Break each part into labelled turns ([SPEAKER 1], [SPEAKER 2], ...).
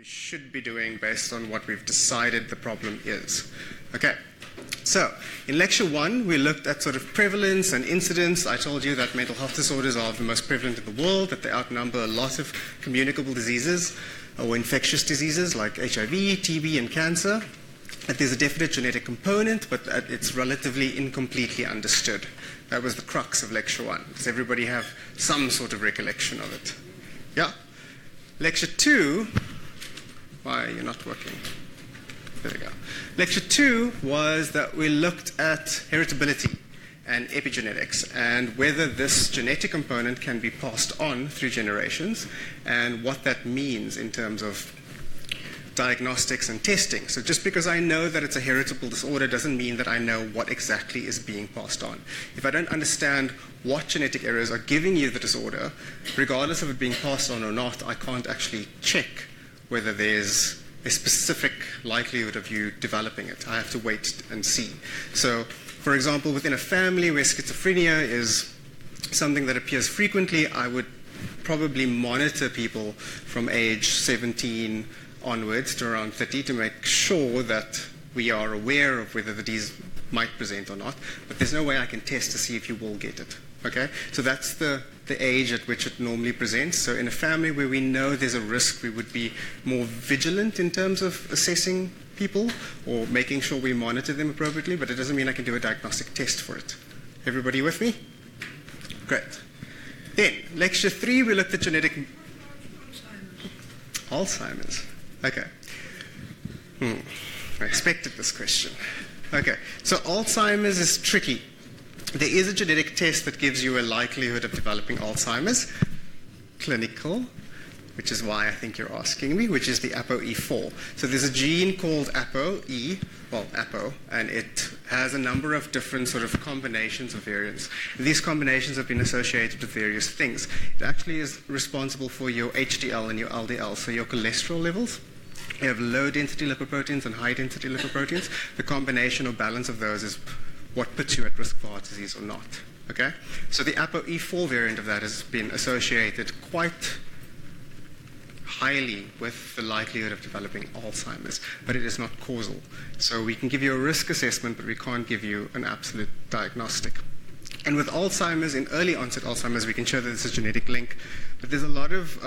[SPEAKER 1] we should be doing based on what we've decided the problem is. Okay, so in lecture 1, we looked at sort of prevalence and incidence. I told you that mental health disorders are the most prevalent in the world, that they outnumber a lot of communicable diseases or infectious diseases like HIV, TB, and cancer. That there's a definite genetic component, but that it's relatively incompletely understood. That was the crux of lecture 1. Does everybody have some sort of recollection of it? Yeah? Lecture 2, why are you not working? There we go. Lecture 2 was that we looked at heritability and epigenetics and whether this genetic component can be passed on through generations and what that means in terms of diagnostics and testing. So just because I know that it's a heritable disorder doesn't mean that I know what exactly is being passed on. If I don't understand what genetic errors are giving you the disorder, regardless of it being passed on or not, I can't actually check whether there's a specific likelihood of you developing it. I have to wait and see. So, for example, within a family where schizophrenia is something that appears frequently, I would probably monitor people from age 17 onwards to around 30 to make sure that we are aware of whether the disease might present or not, but there's no way I can test to see if you will get it. Okay? So that's the age at which it normally presents. So in a family where we know there's a risk, we would be more vigilant in terms of assessing people or making sure we monitor them appropriately, but it doesn't mean I can do a diagnostic test for it. Everybody with me? Great. Then, lecture 3, we looked at genetic... Alzheimer's. Okay. I expected this question. Okay, so Alzheimer's is tricky. There is a genetic test that gives you a likelihood of developing Alzheimer's, clinical, which is why I think you're asking me, which is the ApoE4. So there's a gene called APO, and it has a number of different sort of combinations of variants. And these combinations have been associated with various things. It actually is responsible for your HDL and your LDL, so your cholesterol levels. You have low-density lipoproteins and high-density lipoproteins. The combination or balance of those is what puts you at risk for heart disease or not. Okay? So the ApoE4 variant of that has been associated quite highly with the likelihood of developing Alzheimer's, but it is not causal. So we can give you a risk assessment, but we can't give you an absolute diagnostic. And with Alzheimer's, in early onset Alzheimer's, we can show that there's a genetic link, but there's a lot of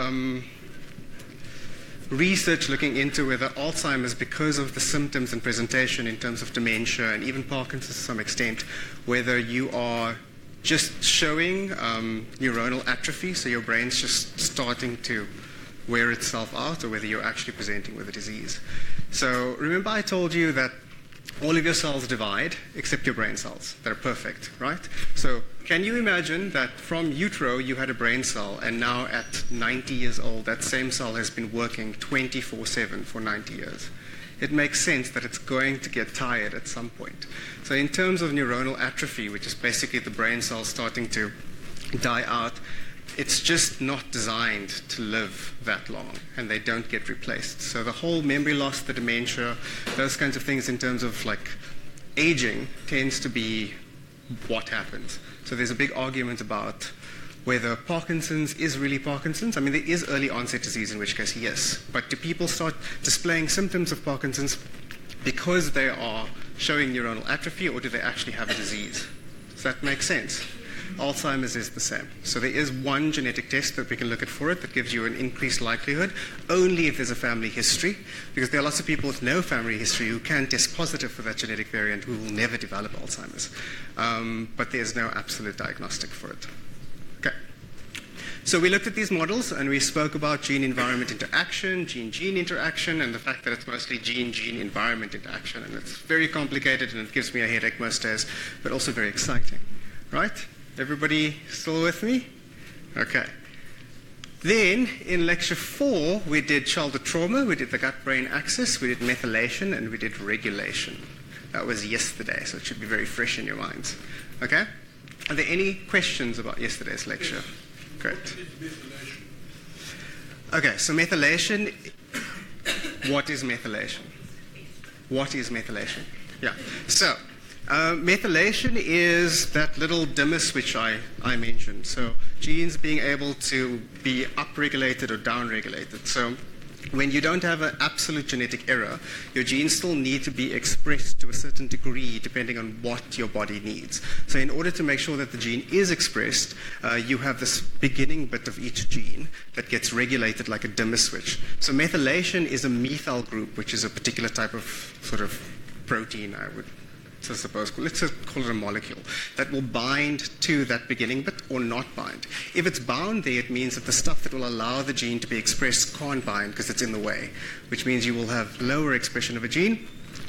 [SPEAKER 1] research looking into whether Alzheimer's, because of the symptoms and presentation in terms of dementia and even Parkinson's to some extent, whether you are just showing neuronal atrophy, so your brain's just starting to wear itself out, or whether you're actually presenting with a disease. So remember I told you that all of your cells divide except your brain cells that are perfect, right? So can you imagine that from utero you had a brain cell and now at 90 years old that same cell has been working 24/7 for 90 years? It makes sense that it's going to get tired at some point. So in terms of neuronal atrophy, which is basically the brain cells starting to die out, it's just not designed to live that long, and they don't get replaced. So the whole memory loss, the dementia, those kinds of things in terms of like aging tends to be what happens. So there's a big argument about whether Parkinson's is really Parkinson's. I mean, there is early onset disease, in which case, yes. But do people start displaying symptoms of Parkinson's because they are showing neuronal atrophy, or do they actually have a disease? Does that make sense? Alzheimer's is the same. So there is one genetic test that we can look at for it that gives you an increased likelihood, only if there's a family history, because there are lots of people with no family history who can test positive for that genetic variant who will never develop Alzheimer's. But there's no absolute diagnostic for it. Okay. So we looked at these models and we spoke about gene-environment interaction, gene-gene interaction, and the fact that it's mostly gene-gene environment interaction. And it's very complicated and it gives me a headache most days, but also very exciting. Right? Everybody still with me? Okay. Then, in lecture 4, we did childhood trauma, we did the gut-brain axis, we did methylation, and we did regulation. That was yesterday, so it should be very fresh in your minds. Okay? Are there any questions about yesterday's lecture?
[SPEAKER 2] Yes.
[SPEAKER 1] Great.
[SPEAKER 2] What is methylation?
[SPEAKER 1] Okay, so methylation, what is methylation? What is methylation? Yeah. So, methylation is that little dimmer switch I mentioned. So genes being able to be upregulated or downregulated. So when you don't have an absolute genetic error, your genes still need to be expressed to a certain degree depending on what your body needs. So in order to make sure that the gene is expressed, you have this beginning bit of each gene that gets regulated like a dimmer switch. So methylation is a methyl group, which is a particular type of sort of protein, I would suppose. Let's just call it a molecule that will bind to that beginning bit or not bind. If it's bound there, it means that the stuff that will allow the gene to be expressed can't bind because it's in the way, which means you will have lower expression of a gene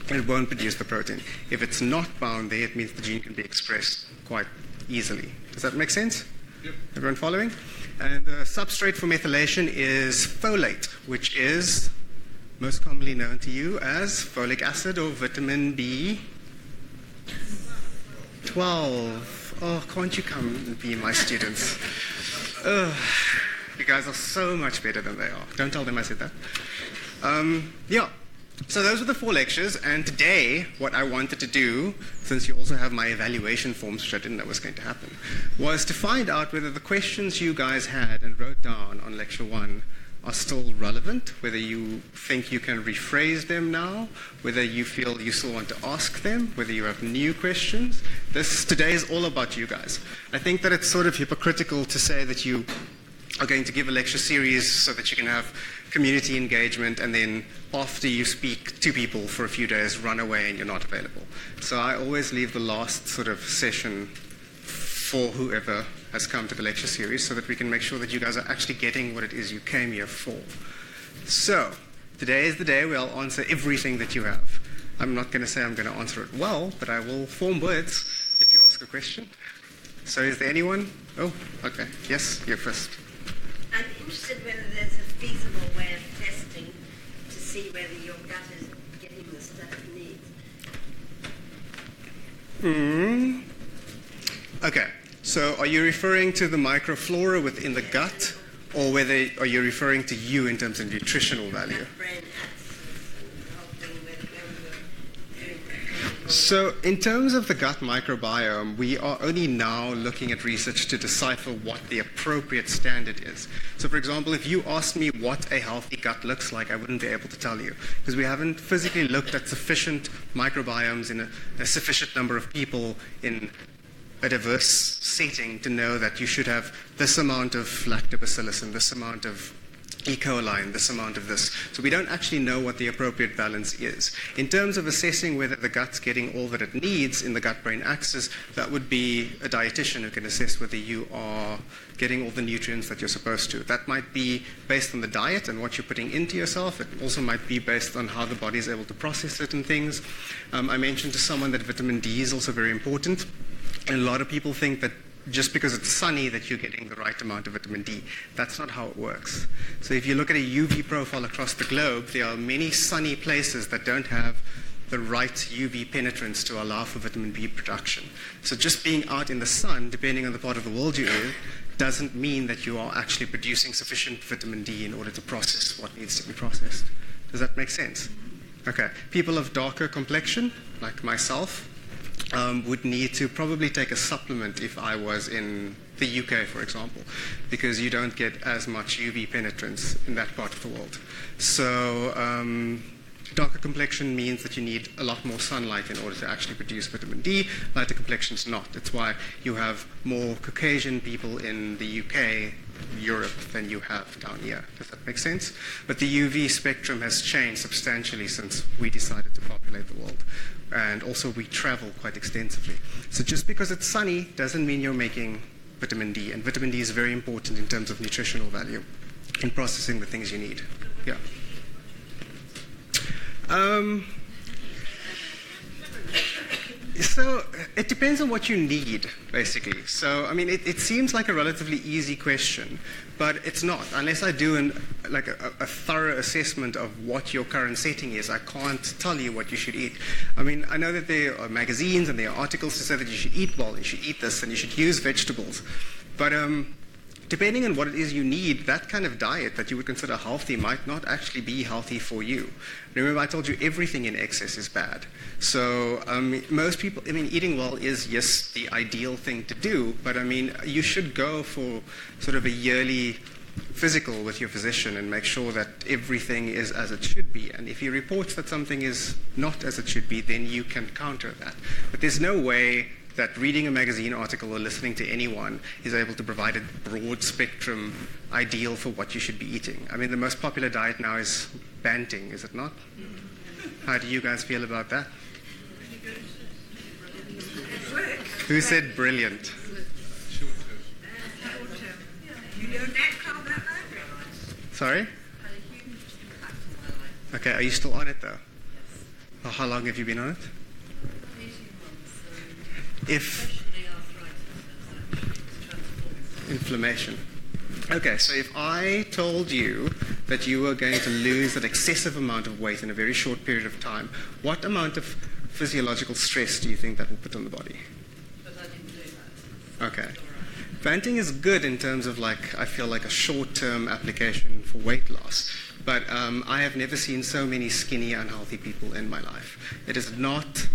[SPEAKER 1] and it won't produce the protein. If it's not bound there, it means the gene can be expressed quite easily. Does that make sense?
[SPEAKER 2] Yep.
[SPEAKER 1] Everyone following? And the substrate for methylation is folate, which is most commonly known to you as folic acid or vitamin B12. Oh, can't you come and be my students? You guys are so much better than they are. Don't tell them I said that. Yeah. So those were the 4 lectures, and today what I wanted to do, since you also have my evaluation forms, which I didn't know was going to happen, was to find out whether the questions you guys had and wrote down on lecture 1 are still relevant, whether you think you can rephrase them now, whether you feel you still want to ask them, whether you have new questions. Today is all about you guys. I think that it's sort of hypocritical to say that you are going to give a lecture series so that you can have community engagement and then after you speak to people for a few days, run away and you're not available. So I always leave the last sort of session for whoever has come to the lecture series so that we can make sure that you guys are actually getting what it is you came here for. So today is the day where I'll answer everything that you have. I'm not going to say I'm going to answer it well, but I will form words if you ask a question. So is there anyone? Oh, okay. Yes, you're first.
[SPEAKER 3] I'm interested whether there's a feasible way of testing to see whether your gut is getting the stuff it needs.
[SPEAKER 1] Okay. So are you referring to the microflora within the gut, or whether are you referring to you in terms of nutritional value? So in terms of the gut microbiome, we are only now looking at research to decipher what the appropriate standard is. So for example, if you asked me what a healthy gut looks like, I wouldn't be able to tell you, because we haven't physically looked at sufficient microbiomes in a sufficient number of people in a diverse setting to know that you should have this amount of lactobacillus and this amount of E. coli and this amount of this. So we don't actually know what the appropriate balance is. In terms of assessing whether the gut's getting all that it needs in the gut-brain axis, that would be a dietitian who can assess whether you are getting all the nutrients that you're supposed to. That might be based on the diet and what you're putting into yourself. It also might be based on how the body is able to process certain things. I mentioned to someone that vitamin D is also very important. And a lot of people think that just because it's sunny that you're getting the right amount of vitamin D. That's not how it works. So if you look at a UV profile across the globe, there are many sunny places that don't have the right UV penetrance to allow for vitamin D production. So just being out in the sun, depending on the part of the world you're in, doesn't mean that you are actually producing sufficient vitamin D in order to process what needs to be processed. Does that make sense? Okay. People of darker complexion, like myself, would need to probably take a supplement if I was in the UK, for example, because you don't get as much UV penetrance in that part of the world. So darker complexion means that you need a lot more sunlight in order to actually produce vitamin D. Lighter complexion is not. That's why you have more Caucasian people in the UK, Europe, than you have down here. Does that make sense? But the UV spectrum has changed substantially since we decided to populate the world. And also we travel quite extensively. So just because it's sunny doesn't mean you're making vitamin D. And vitamin D is very important in terms of nutritional value in processing the things you need. Yeah. So it depends on what you need, basically. So, I mean, it seems like a relatively easy question, but it's not. Unless I do a thorough assessment of what your current setting is, I can't tell you what you should eat. I mean, I know that there are magazines and there are articles to say that you should eat well, you should eat this, and you should use vegetables. But depending on what it is you need, that kind of diet that you would consider healthy might not actually be healthy for you. Remember, I told you everything in excess is bad. So most people, I mean, eating well is, yes, the ideal thing to do, but I mean, you should go for sort of a yearly physical with your physician and make sure that everything is as it should be. And if he reports that something is not as it should be, then you can counter that. But there's no way that reading a magazine article or listening to anyone is able to provide a broad spectrum ideal for what you should be eating. I mean, the most popular diet now is Banting, is it not? How do you guys feel about that? Who said brilliant? Sorry? Okay, are you still on it though? Well, how long have you been on it? If inflammation. Okay, so if I told you that you were going to lose an excessive amount of weight in a very short period of time, what amount of physiological stress do you think that will put on the body?
[SPEAKER 2] But I didn't do that.
[SPEAKER 1] Okay. Banting is good in terms of I feel like a short-term application for weight loss. But I have never seen so many skinny, unhealthy people in my life. It is not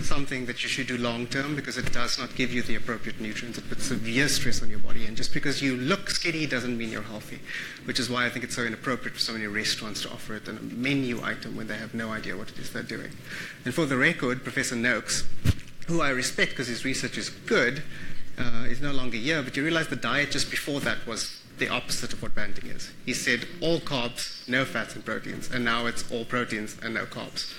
[SPEAKER 1] something that you should do long-term because it does not give you the appropriate nutrients. It puts severe stress on your body. And just because you look skinny doesn't mean you're healthy, which is why I think it's so inappropriate for so many restaurants to offer it in a menu item when they have no idea what it is they're doing. And for the record, Professor Noakes, who I respect because his research is good, is no longer here, but you realize the diet just before that was the opposite of what Banting is. He said all carbs, no fats and proteins, and now it's all proteins and no carbs.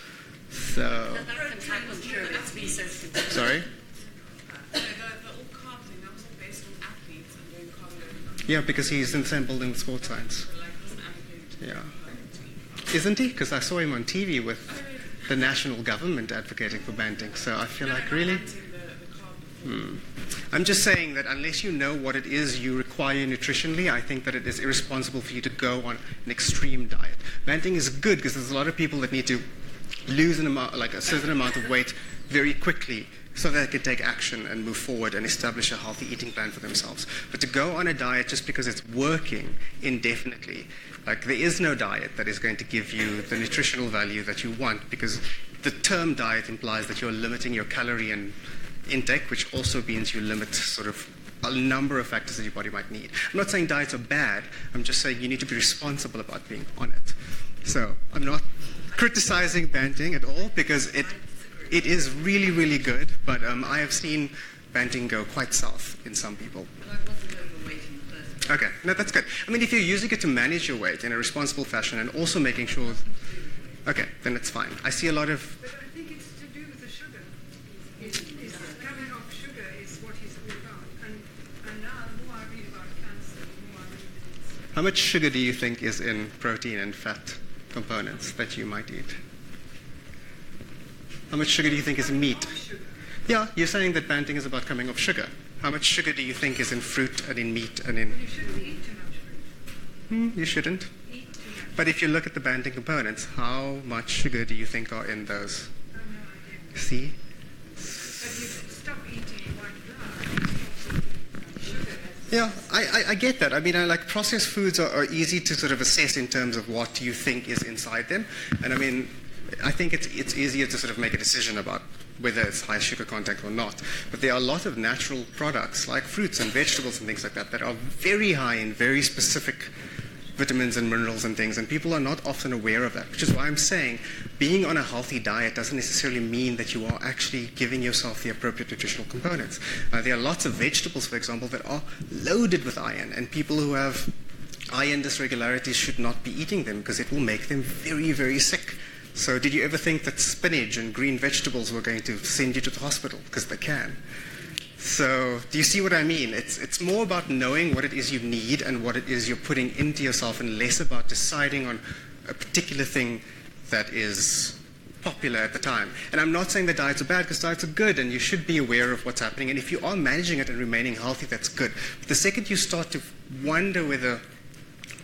[SPEAKER 1] So...
[SPEAKER 2] That can happen through its research.
[SPEAKER 1] Sorry?
[SPEAKER 4] The all carb thing, that was all based on athletes and doing cardio.
[SPEAKER 1] Yeah, because he's in the same building with sports science. Yeah. Isn't he? Because I saw him on TV with the national government advocating for Banting, so I feel like really... I'm just saying that unless you know what it is you require nutritionally, I think that it is irresponsible for you to go on an extreme diet. Banting is good because there's a lot of people that need to lose a certain amount of weight very quickly so that they can take action and move forward and establish a healthy eating plan for themselves. But to go on a diet just because it's working indefinitely, there is no diet that is going to give you the nutritional value that you want, because the term diet implies that you're limiting your calorie and intake, which also means you limit sort of a number of factors that your body might need. I'm not saying diets are bad. I'm just saying you need to be responsible about being on it. So I'm not criticizing Banting at all because it is really, really good, but I have seen Banting go quite south in some people.
[SPEAKER 2] But I wasn't overweight in the first place.
[SPEAKER 1] Okay, no, that's good. I mean, if you're using it to manage your weight in a responsible fashion and also making sure... Okay, then it's fine. I see a lot of...
[SPEAKER 4] But I think it's to do with the sugar. Coming off sugar is what he's all about. And now the more I read about cancer, the more I read that it's...
[SPEAKER 1] How much sugar do you think is in protein and fat components that you might eat? How much sugar do you think is in meat? Yeah, you're saying that Banting is about coming off sugar. How much sugar do you think is in fruit and in meat and in...
[SPEAKER 4] You shouldn't eat too much fruit.
[SPEAKER 1] You shouldn't.
[SPEAKER 4] Eat too much.
[SPEAKER 1] But if you look at the Banting components, how much sugar do you think are in those?
[SPEAKER 4] I have no idea.
[SPEAKER 1] See?
[SPEAKER 4] But you stop eating white flour. Sugar.
[SPEAKER 1] Yeah, I get that. I mean, processed foods are easy to sort of assess in terms of what you think is inside them. And I mean, I think it's easier to sort of make a decision about whether it's high sugar content or not. But there are a lot of natural products like fruits and vegetables and things like that that are very high in very specific vitamins and minerals and things, and people are not often aware of that, which is why I'm saying being on a healthy diet doesn't necessarily mean that you are actually giving yourself the appropriate nutritional components. There are lots of vegetables, for example, that are loaded with iron, and people who have iron dysregularities should not be eating them because it will make them very, very sick. So did you ever think that spinach and green vegetables were going to send you to the hospital? Because they can. So do you see what I mean? It's more about knowing what it is you need and what it is you're putting into yourself, and less about deciding on a particular thing that is popular at the time. And I'm not saying that diets are bad, because diets are good and you should be aware of what's happening. And if you are managing it and remaining healthy, that's good. But the second you start to wonder whether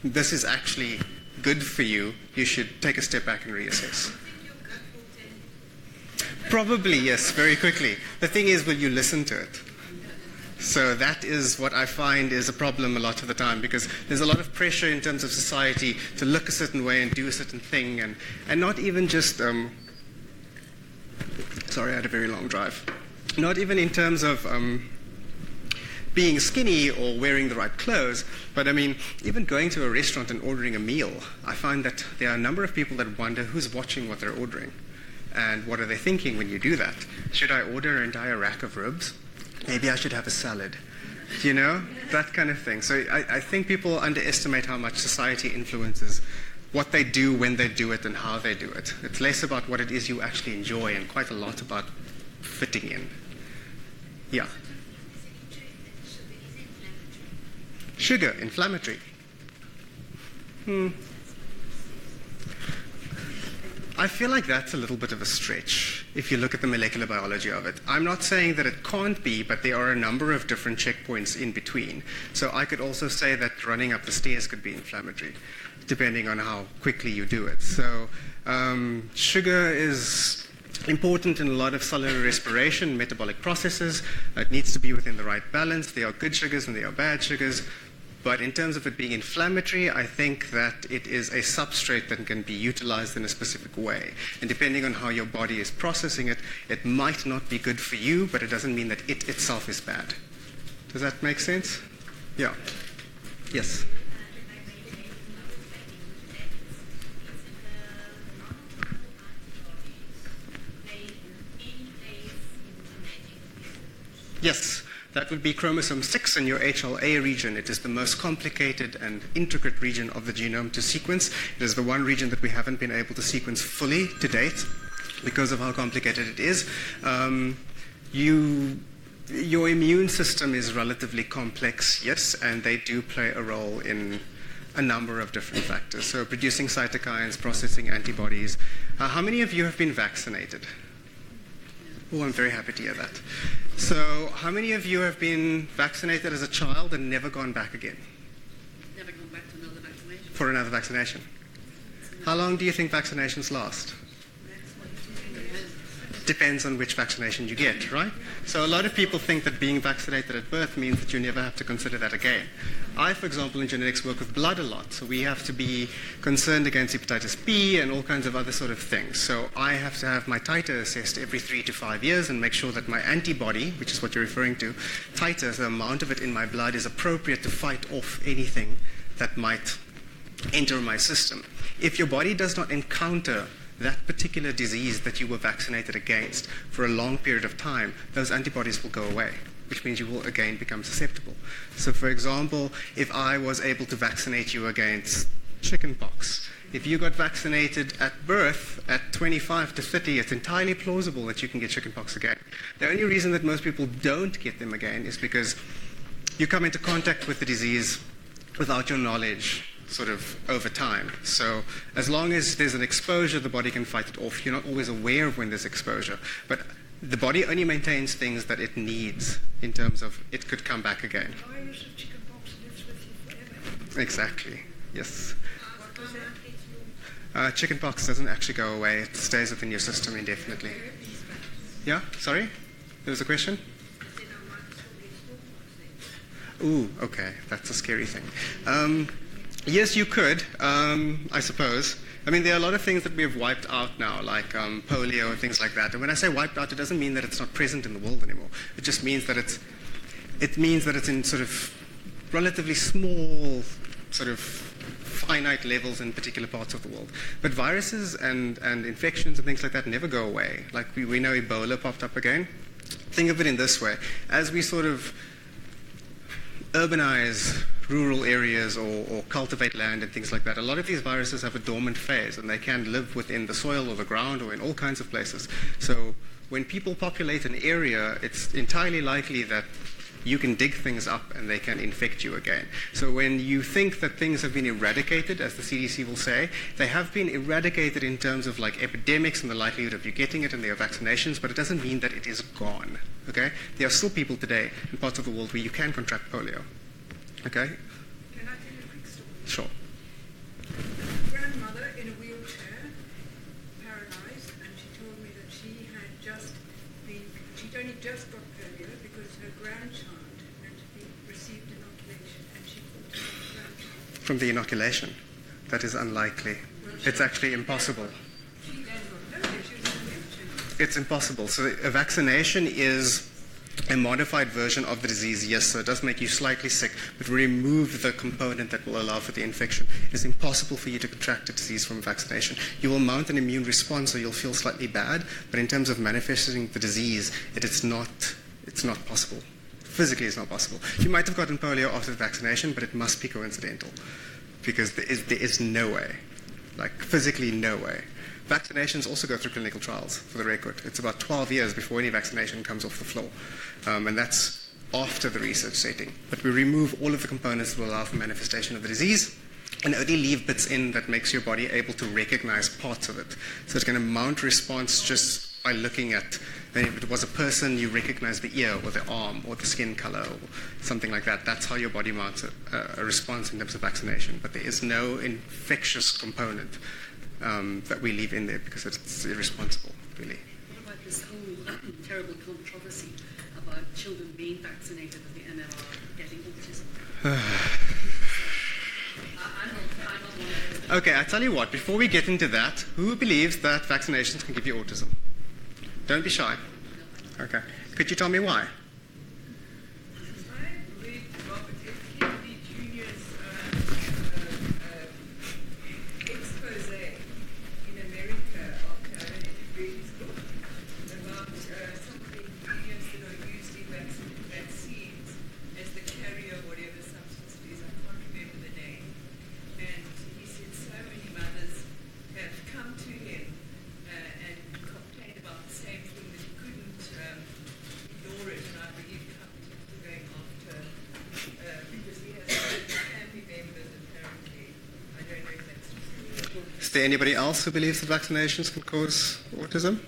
[SPEAKER 1] this is actually good for you, you should take a step back and reassess. Probably, yes, very quickly. The thing is, will you listen to it? So that is what I find is a problem a lot of the time, because there's a lot of pressure in terms of society to look a certain way and do a certain thing, and not even just, sorry, I had a very long drive. Not even in terms of being skinny or wearing the right clothes. But I mean, even going to a restaurant and ordering a meal, I find that there are a number of people that wonder who's watching what they're ordering. And what are they thinking when you do that? Should I order an entire rack of ribs? Maybe I should have a salad. You know, that kind of thing. So I think people underestimate how much society influences what they do, when they do it, and how they do it. It's less about what it is you actually enjoy and quite a lot about fitting in. Yeah. Sugar, inflammatory. I feel like that's a little bit of a stretch if you look at the molecular biology of it. I'm not saying that it can't be, but there are a number of different checkpoints in between. So I could also say that running up the stairs could be inflammatory, depending on how quickly you do it. So sugar is important in a lot of cellular respiration, metabolic processes. It needs to be within the right balance. There are good sugars and there are bad sugars. But in terms of it being inflammatory, I think that it is a substrate that can be utilized in a specific way. And depending on how your body is processing it, it might not be good for you, but it doesn't mean that it itself is bad. Does that make sense? Yeah. Yes. Yes. That would be chromosome 6 in your HLA region. It is the most complicated and intricate region of the genome to sequence. It is the one region that we haven't been able to sequence fully to date because of how complicated it is. Your immune system is relatively complex, yes, and they do play a role in a number of different factors. So producing cytokines, processing antibodies. How many of you have been vaccinated? Oh, I'm very happy to hear that. So, how many of you have been vaccinated as a child and never gone back again?
[SPEAKER 2] Never gone back to another vaccination.
[SPEAKER 1] For another vaccination. How long do you think vaccinations last? Depends on which vaccination you get, right? So a lot of people think that being vaccinated at birth means that you never have to consider that again. I, for example, in genetics work with blood a lot, so we have to be concerned against hepatitis B and all kinds of other sort of things. So I have to have my titer assessed every 3 to 5 years and make sure that my antibody, which is what you're referring to, titer, the amount of it in my blood, is appropriate to fight off anything that might enter my system. If your body does not encounter that particular disease that you were vaccinated against for a long period of time, those antibodies will go away, which means you will again become susceptible. So for example, if I was able to vaccinate you against chickenpox, if you got vaccinated at birth at 25 to 30, it's entirely plausible that you can get chickenpox again. The only reason that most people don't get them again is because you come into contact with the disease without your knowledge sort of over time. So as long as there's an exposure, the body can fight it off. You're not always aware of when there's exposure. But the body only maintains things that it needs in terms of it could come back again.
[SPEAKER 4] The virus of chickenpox lives with you forever.
[SPEAKER 1] Exactly. Yes. Chickenpox doesn't actually go away. It stays within your system indefinitely. Yeah? Sorry? There was a question? Ooh, okay. That's a scary thing. Yes, you could, I suppose. I mean, there are a lot of things that we have wiped out now, like polio and things like that. And when I say wiped out, it doesn't mean that it's not present in the world anymore. It just means that it means that it's in sort of relatively small, sort of finite levels in particular parts of the world. But viruses and infections and things like that never go away. Like we know Ebola popped up again. Think of it in this way. As we sort of urbanize rural areas or cultivate land and things like that, a lot of these viruses have a dormant phase and they can live within the soil or the ground or in all kinds of places. So when people populate an area, it's entirely likely that you can dig things up and they can infect you again. So when you think that things have been eradicated, as the CDC will say, they have been eradicated in terms of like epidemics and the likelihood of you getting it and there are vaccinations, but it doesn't mean that it is gone. Okay? There are still people today in parts of the world where you can contract polio. Okay?
[SPEAKER 4] Can I tell you a quick story?
[SPEAKER 1] Sure.
[SPEAKER 4] Grandmother in a wheelchair, paralyzed, and she told me that she'd only just got polio because her grandchild had received inoculation and she thought it was her grandchild.
[SPEAKER 1] From the inoculation? That is unlikely. It's actually impossible.
[SPEAKER 4] She then got polio, she was in a wheelchair.
[SPEAKER 1] It's impossible. So a vaccination is a modified version of the disease, yes, so it does make you slightly sick, but remove the component that will allow for the infection. It is impossible for you to contract a disease from a vaccination. You will mount an immune response, or you'll feel slightly bad, but in terms of manifesting the disease, it's not possible. Physically, it's not possible. You might have gotten polio after the vaccination, but it must be coincidental, because there is no way, like physically no way. Vaccinations also go through clinical trials, for the record. It's about 12 years before any vaccination comes off the floor. And that's after the research setting. But we remove all of the components that will allow for manifestation of the disease, and only leave bits in that makes your body able to recognize parts of it. So it's going to mount response just by looking at, if it was a person, you recognize the ear or the arm or the skin color or something like that. That's how your body mounts a response in terms of vaccination. But there is no infectious component that we leave in there because it's irresponsible, really.
[SPEAKER 2] What about this whole terrible controversy about children being vaccinated with the MMR getting autism?
[SPEAKER 1] Okay, I tell you what, before we get into that, who believes that vaccinations can give you autism? Don't be shy. Okay. Could you tell me why? Is there anybody else who believes that vaccinations can cause autism?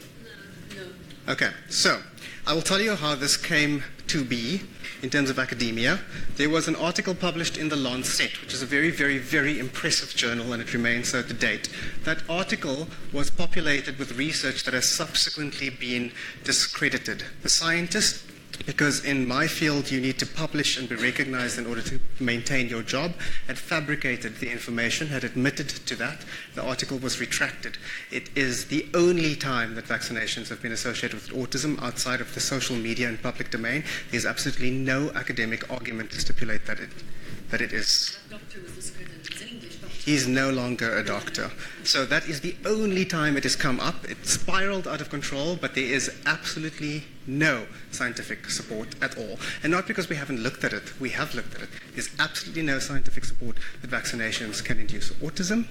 [SPEAKER 2] No.
[SPEAKER 1] Okay, so I will tell you how this came to be in terms of academia. There was an article published in The Lancet, which is a very, very, very impressive journal, and it remains so to date. That article was populated with research that has subsequently been discredited. The scientists, because in my field you need to publish and be recognized in order to maintain your job, had fabricated the information, had admitted to that. The article was retracted. It is the only time that vaccinations have been associated with autism outside of the social media and public domain. There's absolutely no academic argument to stipulate that it is.
[SPEAKER 2] That doctor was discredited. It's an English doctor.
[SPEAKER 1] He's no longer a doctor. So that is the only time it has come up. It spiraled out of control, but there is absolutely no scientific support at all. And not because we haven't looked at it. We have looked at it. There's absolutely no scientific support that vaccinations can induce autism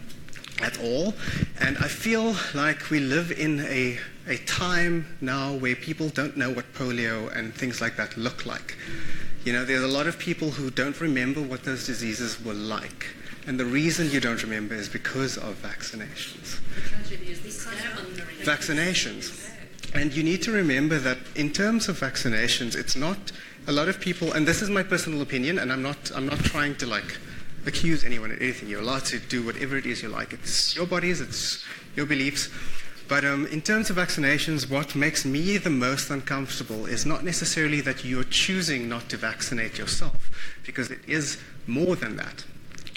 [SPEAKER 1] at all. And I feel like we live in a time now where people don't know what polio and things like that look like. You know, there's a lot of people who don't remember what those diseases were like. And the reason you don't remember is because of vaccinations.
[SPEAKER 2] The tragedy is this
[SPEAKER 1] Vaccinations. And you need to remember that in terms of vaccinations, it's not a lot of people, and this is my personal opinion, and I'm not trying to like accuse anyone of anything. You're allowed to do whatever it is you like. It's your bodies, it's your beliefs. But in terms of vaccinations, what makes me the most uncomfortable is not necessarily that you're choosing not to vaccinate yourself, because it is more than that.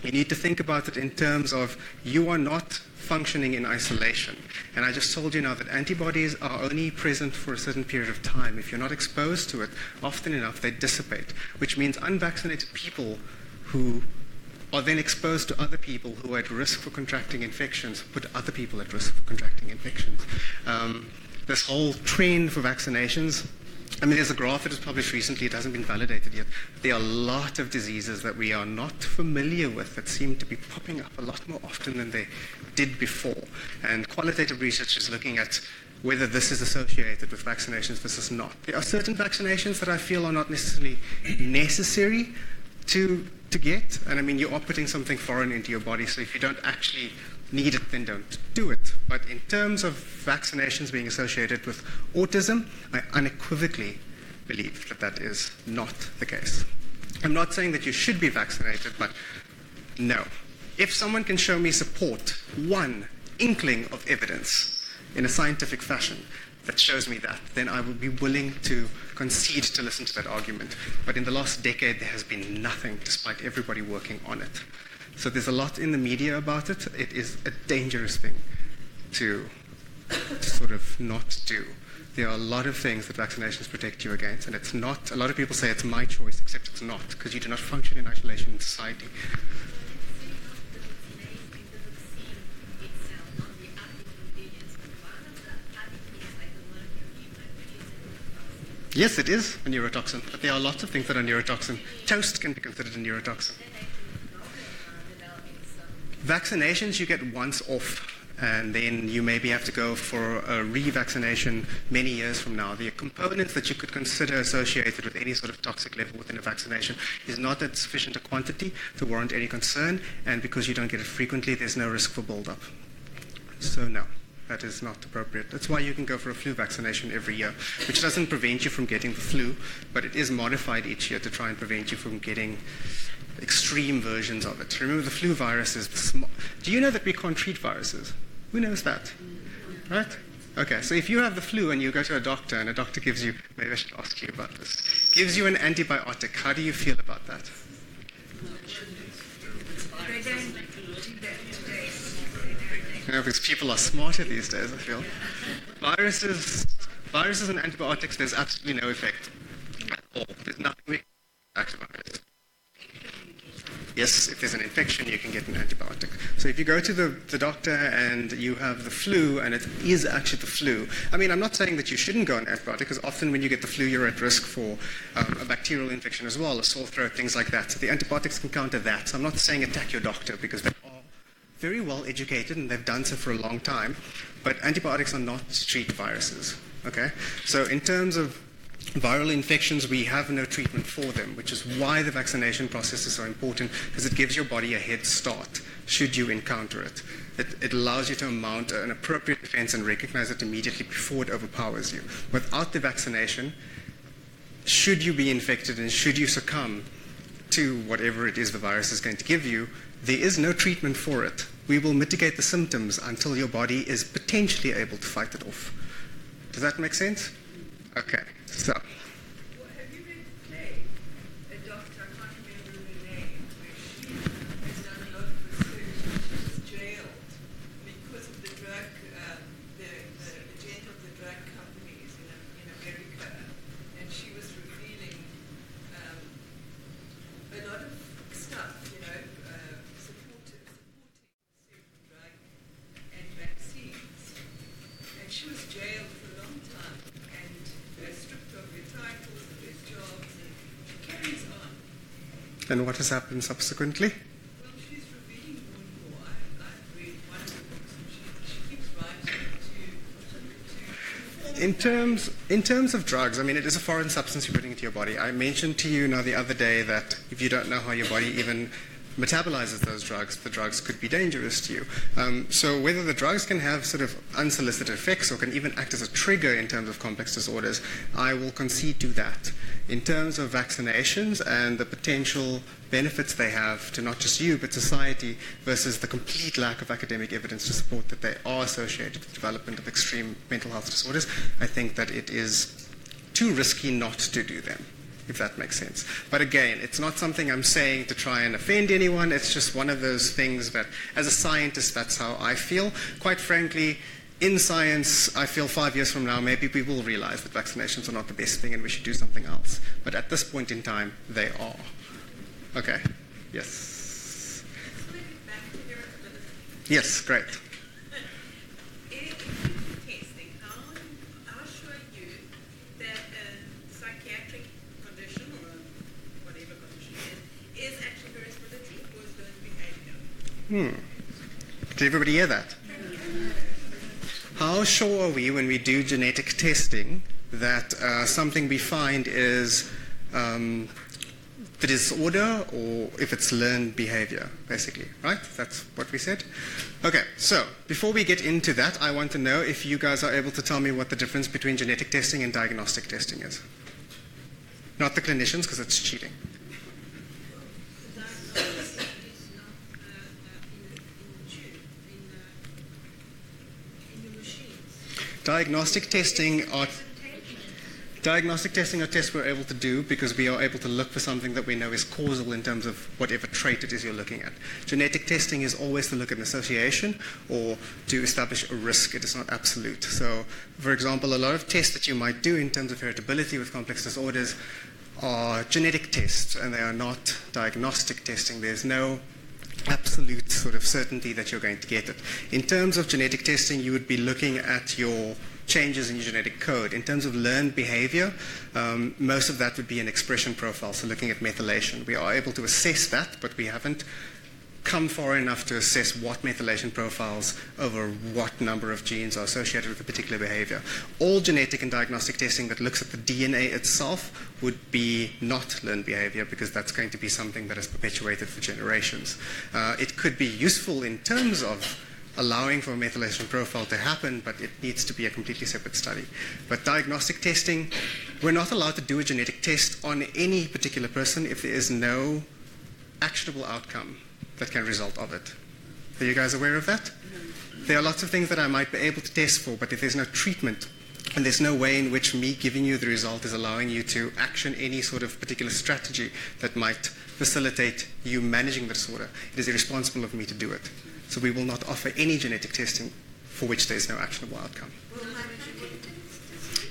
[SPEAKER 1] You need to think about it in terms of you are not functioning in isolation. And I just told you now that antibodies are only present for a certain period of time. If you're not exposed to it often enough, they dissipate, which means unvaccinated people who are then exposed to other people who are at risk for contracting infections, put other people at risk for contracting infections. This whole trend for vaccinations, I mean, there's a graph that was published recently. It hasn't been validated yet. There are a lot of diseases that we are not familiar with that seem to be popping up a lot more often than they did before. And qualitative research is looking at whether this is associated with vaccinations versus not. There are certain vaccinations that I feel are not necessarily necessary to get. And I mean, you are putting something foreign into your body, so if you don't actually need it, then don't do it. But in terms of vaccinations being associated with autism, I unequivocally believe that that is not the case. I'm not saying that you should be vaccinated, but no. If someone can show me support, one inkling of evidence in a scientific fashion that shows me that, then I would be willing to concede to listen to that argument. But in the last decade, there has been nothing, despite everybody working on it. So there's a lot in the media about it. It is a dangerous thing to to sort of not do. There are a lot of things that vaccinations protect you against, and it's not, a lot of people say it's my choice, except it's not, because you do not function in isolation in society. Yes, it is a neurotoxin, but there are lots of things that are neurotoxin. Toast can be considered a neurotoxin. Vaccinations you get once off, and then you maybe have to go for a revaccination many years from now. The components that you could consider associated with any sort of toxic level within a vaccination is not at sufficient a quantity to warrant any concern, and because you don't get it frequently, there's no risk for buildup. So no, that is not appropriate. That's why you can go for a flu vaccination every year, which doesn't prevent you from getting the flu, but it is modified each year to try and prevent you from getting extreme versions of it. Remember, the flu virus is do you know that we can't treat viruses? Who knows that? Right? Okay, so if you have the flu and you go to a doctor and a doctor gives you, maybe I should ask you about this, gives you an antibiotic, how do you feel about that?
[SPEAKER 3] They don't do that today.
[SPEAKER 1] You know, because people are smarter these days, I feel. Viruses and antibiotics, there's absolutely no effect at all. There's nothing we can act about it. Yes, if there's an infection, you can get an antibiotic. So if you go to the doctor and you have the flu, and it is actually the flu, I mean, I'm not saying that you shouldn't go on antibiotic, because often when you get the flu, you're at risk for a bacterial infection as well, a sore throat, things like that. So the antibiotics can counter that. So I'm not saying attack your doctor, because they are very well educated, and they've done so for a long time. But antibiotics are not to treat viruses, okay? So in terms of viral infections, we have no treatment for them, which is why the vaccination process is so important, because it gives your body a head start should you encounter it. It allows you to mount an appropriate defense and recognize it immediately before it overpowers you. Without the vaccination, should you be infected and should you succumb to whatever it is the virus is going to give you, there is no treatment for it. We will mitigate the symptoms until your body is potentially able to fight it off. Does that make sense? Okay. So,
[SPEAKER 4] Well, have you read the play? A doctor, I can't remember her name, where she has done a lot of research. She was jailed because of the drug, the agent of the drug companies in America, and she was revealing a lot of stuff, supporting drug and vaccines. And she was jailed for a long time, and stripped of their titles and their jobs, and she carries on.
[SPEAKER 1] and what has happened subsequently?
[SPEAKER 4] Well, she's revealing more and more. I've read one of the books, and she keeps writing to
[SPEAKER 1] In terms of drugs, I mean, it is a foreign substance you're putting into your body. I mentioned to you now the other day that if you don't know how your body even metabolizes those drugs, the drugs could be dangerous to you. So whether the drugs can have sort of unsolicited effects or can even act as a trigger in terms of complex disorders, I will concede to that. In terms of vaccinations and the potential benefits they have to not just you but society versus the complete lack of academic evidence to support that they are associated with the development of extreme mental health disorders, I think that it is too risky not to do them, if that makes sense. But again, it's not something I'm saying to try and offend anyone. It's just one of those things that, as a scientist, that's how I feel. Quite frankly, in science, I feel 5 years from now, maybe we will realize that vaccinations are not the best thing and we should do something else. But at this point in time, they are. Okay? Yes? Yes, great.
[SPEAKER 5] Testing, how sure are you that a psychiatric condition or whatever condition it is actually heritability or is learned behavior?
[SPEAKER 1] Did everybody hear that? How sure are we when we do genetic testing that something we find is the disorder or if it's learned behavior, basically, right? That's what we said? Okay, so before we get into that, I want to know if you guys are able to tell me what the difference between genetic testing and diagnostic testing is. Not the clinicians, because it's cheating. Diagnostic testing are tests we're able to do because we are able to look for something that we know is causal in terms of whatever trait it is you're looking at. Genetic testing is always to look at an association or to establish a risk. It is not absolute. So, for example, a lot of tests that you might do in terms of heritability with complex disorders are genetic tests, and they are not diagnostic testing. There's no absolute sort of certainty that you're going to get it. In terms of genetic testing, you would be looking at your changes in your genetic code. In terms of learned behavior, most of that would be an expression profile, so looking at methylation. We are able to assess that, but we haven't come far enough to assess what methylation profiles over what number of genes are associated with a particular behavior. All genetic and diagnostic testing that looks at the DNA itself would be not learned behavior, because that's going to be something that is perpetuated for generations. It could be useful in terms of allowing for a methylation profile to happen, but it needs to be a completely separate study. But diagnostic testing, we're not allowed to do a genetic test on any particular person if there is no actionable outcome that can result of it. Are you guys aware of that? There are lots of things that I might be able to test for, but if there's no treatment and there's no way in which me giving you the result is allowing you to action any sort of particular strategy that might facilitate you managing the disorder, it is irresponsible of me to do it. So we will not offer any genetic testing for which there is no actionable outcome.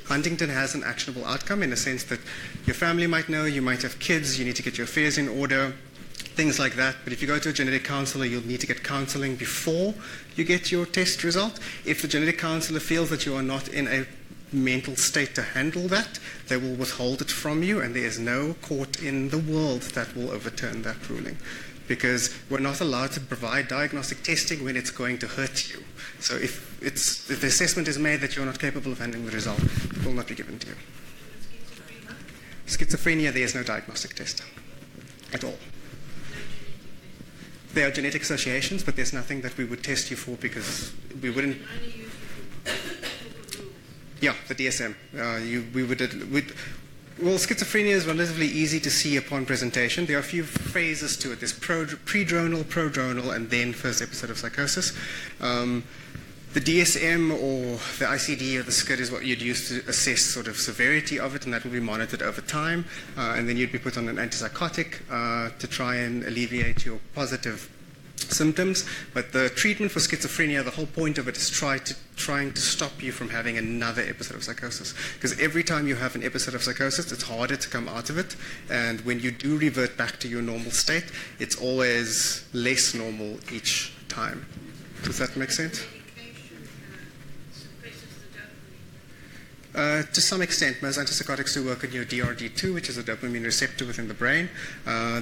[SPEAKER 1] Huntington has an actionable outcome in the sense that your family might know, you might have kids, you need to get your affairs in order, things like that. But if you go to a genetic counselor, you'll need to get counseling before you get your test result. If the genetic counselor feels that you are not in a mental state to handle that, they will withhold it from you, and there is no court in the world that will overturn that ruling, because we're not allowed to provide diagnostic testing when it's going to hurt you. So if the assessment is made that you're not capable of handling the result, it will not be given to you. Schizophrenia, there is no diagnostic test at all. There are genetic associations, but there's nothing that we would test you for, because we wouldn't. Yeah, the DSM. Well, schizophrenia is relatively easy to see upon presentation. There are a few phases to it. There's predronal, prodronal, and then first episode of psychosis. The DSM or the ICD or the SCID is what you'd use to assess sort of severity of it, and that will be monitored over time. And then you'd be put on an antipsychotic to try and alleviate your positive symptoms. But the treatment for schizophrenia, the whole point of it is trying to stop you from having another episode of psychosis. Because every time you have an episode of psychosis, it's harder to come out of it. And when you do revert back to your normal state, it's always less normal each time. Does that make sense? To some extent, most antipsychotics do work on your DRD2, which is a dopamine receptor within the brain.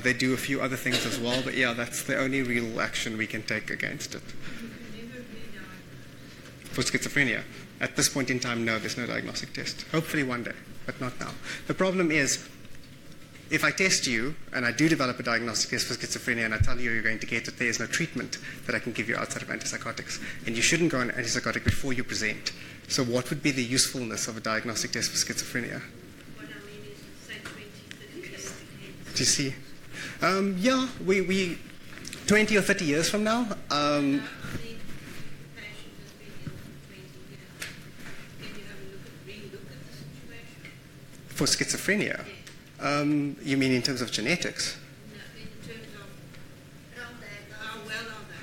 [SPEAKER 1] They do a few other things as well, but yeah, that's the only real action we can take against it. For schizophrenia, at this point in time, no, there's no diagnostic test. Hopefully one day, but not now. The problem is, if I test you and I do develop a diagnostic test for schizophrenia and I tell you you're going to get it, there is no treatment that I can give you outside of antipsychotics. And you shouldn't go on antipsychotic before you present. So what would be the usefulness of a diagnostic test for schizophrenia?
[SPEAKER 3] What I mean is, say, 20, 30 years.
[SPEAKER 1] Do you see? Yeah, we 20 or 30 years from now. For schizophrenia? You mean in terms of genetics?
[SPEAKER 3] No, in terms of how well are they?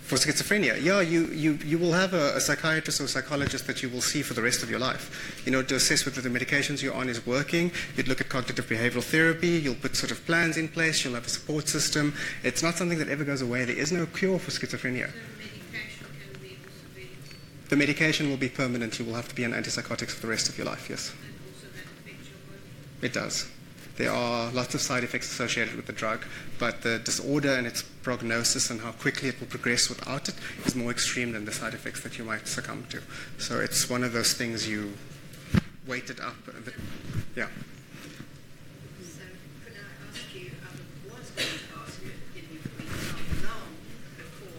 [SPEAKER 1] For schizophrenia, yeah, you will have a psychiatrist or psychologist that you will see for the rest of your life. You know, to assess whether the medications you're on is working. You'd look at cognitive behavioral therapy. You'll put sort of plans in place. You'll have a support system. It's not something that ever goes away. There is no cure for schizophrenia.
[SPEAKER 3] So medication can be also very,
[SPEAKER 1] The medication will be permanent. You will have to be on antipsychotics for the rest of your life, yes.
[SPEAKER 3] and also that affects your body.
[SPEAKER 1] It does. There are lots of side effects associated with the drug, but the disorder and its prognosis and how quickly it will progress without it is more extreme than the side effects that you might succumb to. So it's one of those things you weight it up a bit. Yeah.
[SPEAKER 3] So could I ask you, I was going to ask you, if you've been so long before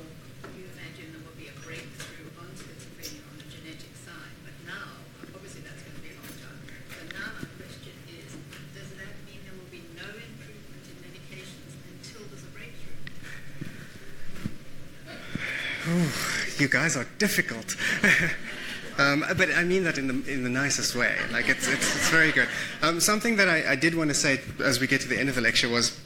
[SPEAKER 3] you imagine there will be a breakthrough on schizophrenia on the genetic side, but now, obviously that's going to be a long time. So now my question is, does that mean there will be no improvement in medications until there's a breakthrough?
[SPEAKER 1] You guys are difficult. But I mean that in the nicest way. Like it's very good. Something that I did want to say as we get to the end of the lecture was,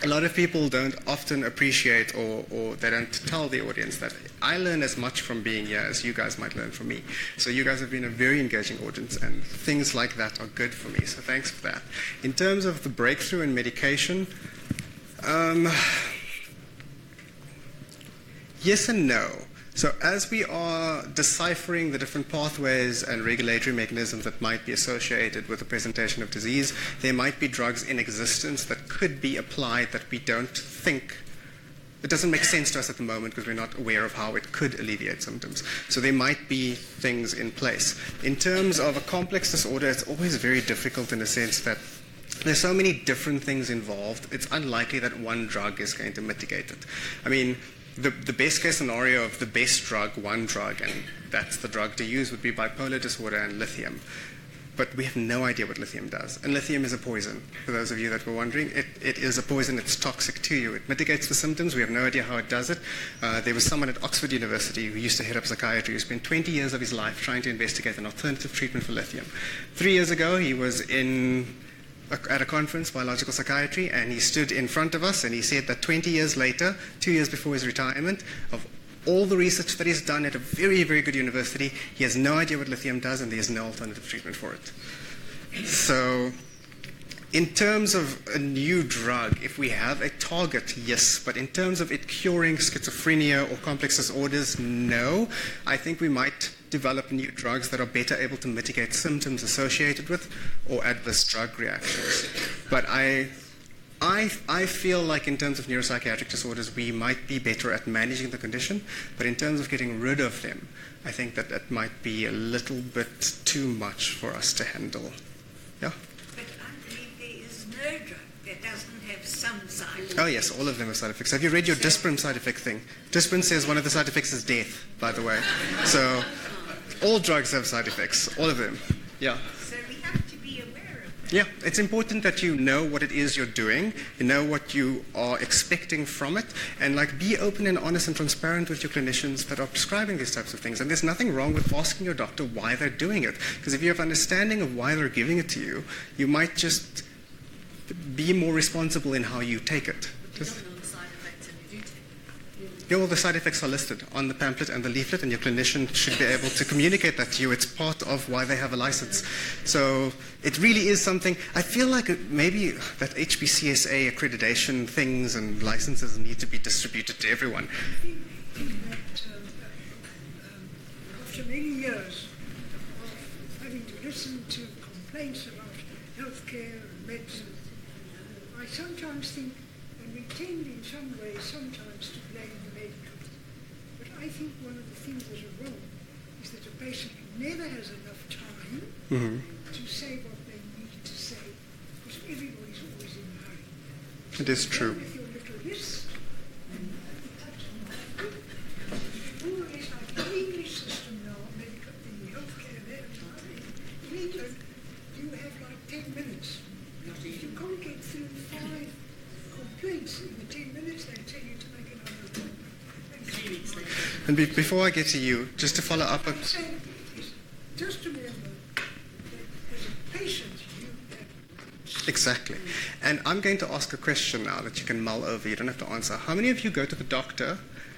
[SPEAKER 1] a lot of people don't often appreciate or they don't tell the audience that I learn as much from being here as you guys might learn from me. So you guys have been a very engaging audience, and things like that are good for me, so thanks for that. In terms of the breakthrough in medication, yes and no. So as we are deciphering the different pathways and regulatory mechanisms that might be associated with the presentation of disease, there might be drugs in existence that could be applied that we don't think, it doesn't make sense to us at the moment because we're not aware of how it could alleviate symptoms. So there might be things in place. In terms of a complex disorder, it's always very difficult in the sense that there's so many different things involved, it's unlikely that one drug is going to mitigate it. I mean, the best case scenario of the best drug, one drug, and that's the drug to use, would be bipolar disorder and lithium. But we have no idea what lithium does. And lithium is a poison, for those of you that were wondering. It is a poison, it's toxic to you. It mitigates the symptoms, we have no idea how it does it. There was someone at Oxford University who used to head up psychiatry who spent 20 years of his life trying to investigate an alternative treatment for lithium. 3 years ago, he was at a conference, Biological Psychiatry, and he stood in front of us and he said that 20 years later, 2 years before his retirement, of all the research that he's done at a very, very good university, he has no idea what lithium does and there's no alternative treatment for it. So, in terms of a new drug, if we have a target, yes, but in terms of it curing schizophrenia or complex disorders, no. I think we might develop new drugs that are better able to mitigate symptoms associated with or adverse drug reactions. But I feel like in terms of neuropsychiatric disorders, we might be better at managing the condition, but in terms of getting rid of them, I think that that might be a little bit too much for us to handle. Yeah?
[SPEAKER 3] But I believe there is no drug that doesn't have some side effects.
[SPEAKER 1] Oh yes, all of them have side effects. Have you read your Disprin side effect thing? Disprin says one of the side effects is death, by the way. So all drugs have side effects, all of them. Yeah.
[SPEAKER 3] So we have to be aware of that.
[SPEAKER 1] Yeah, it's important that you know what it is you're doing, you know what you are expecting from it, and like be open and honest and transparent with your clinicians that are prescribing these types of things. And there's nothing wrong with asking your doctor why they're doing it, because if you have understanding of why they're giving it to you, you might just be more responsible in how you take it.
[SPEAKER 2] But you don't know the side effects and you do take it.
[SPEAKER 1] Yeah, all the side effects are listed on the pamphlet and the leaflet, and your clinician should be able to communicate that to you. It's part of why they have a license. So it really is something, I feel like maybe that HPCSA accreditation things and licenses need to be distributed to everyone.
[SPEAKER 6] I think that after many years of having to listen to complaints about healthcare and medicine, I sometimes think, and we tend in some ways sometimes to blame the medical, but I think one of the things that are wrong is that a patient never has enough time to say what they need to say, because everybody's always in a hurry.
[SPEAKER 1] It is true.
[SPEAKER 6] With your little list, more or less like the English system now, medical, the healthcare there, in England, you have like 10 minutes. If you can't get through 5 complaints in the 10 minutes, they tell you to make another appointment.
[SPEAKER 2] 3 weeks later.
[SPEAKER 1] And before I get to you, just to follow up on...
[SPEAKER 6] So, just remember that as a patient, you have...
[SPEAKER 1] Exactly. And I'm going to ask a question now that you can mull over. You don't have to answer. How many of you go to the doctor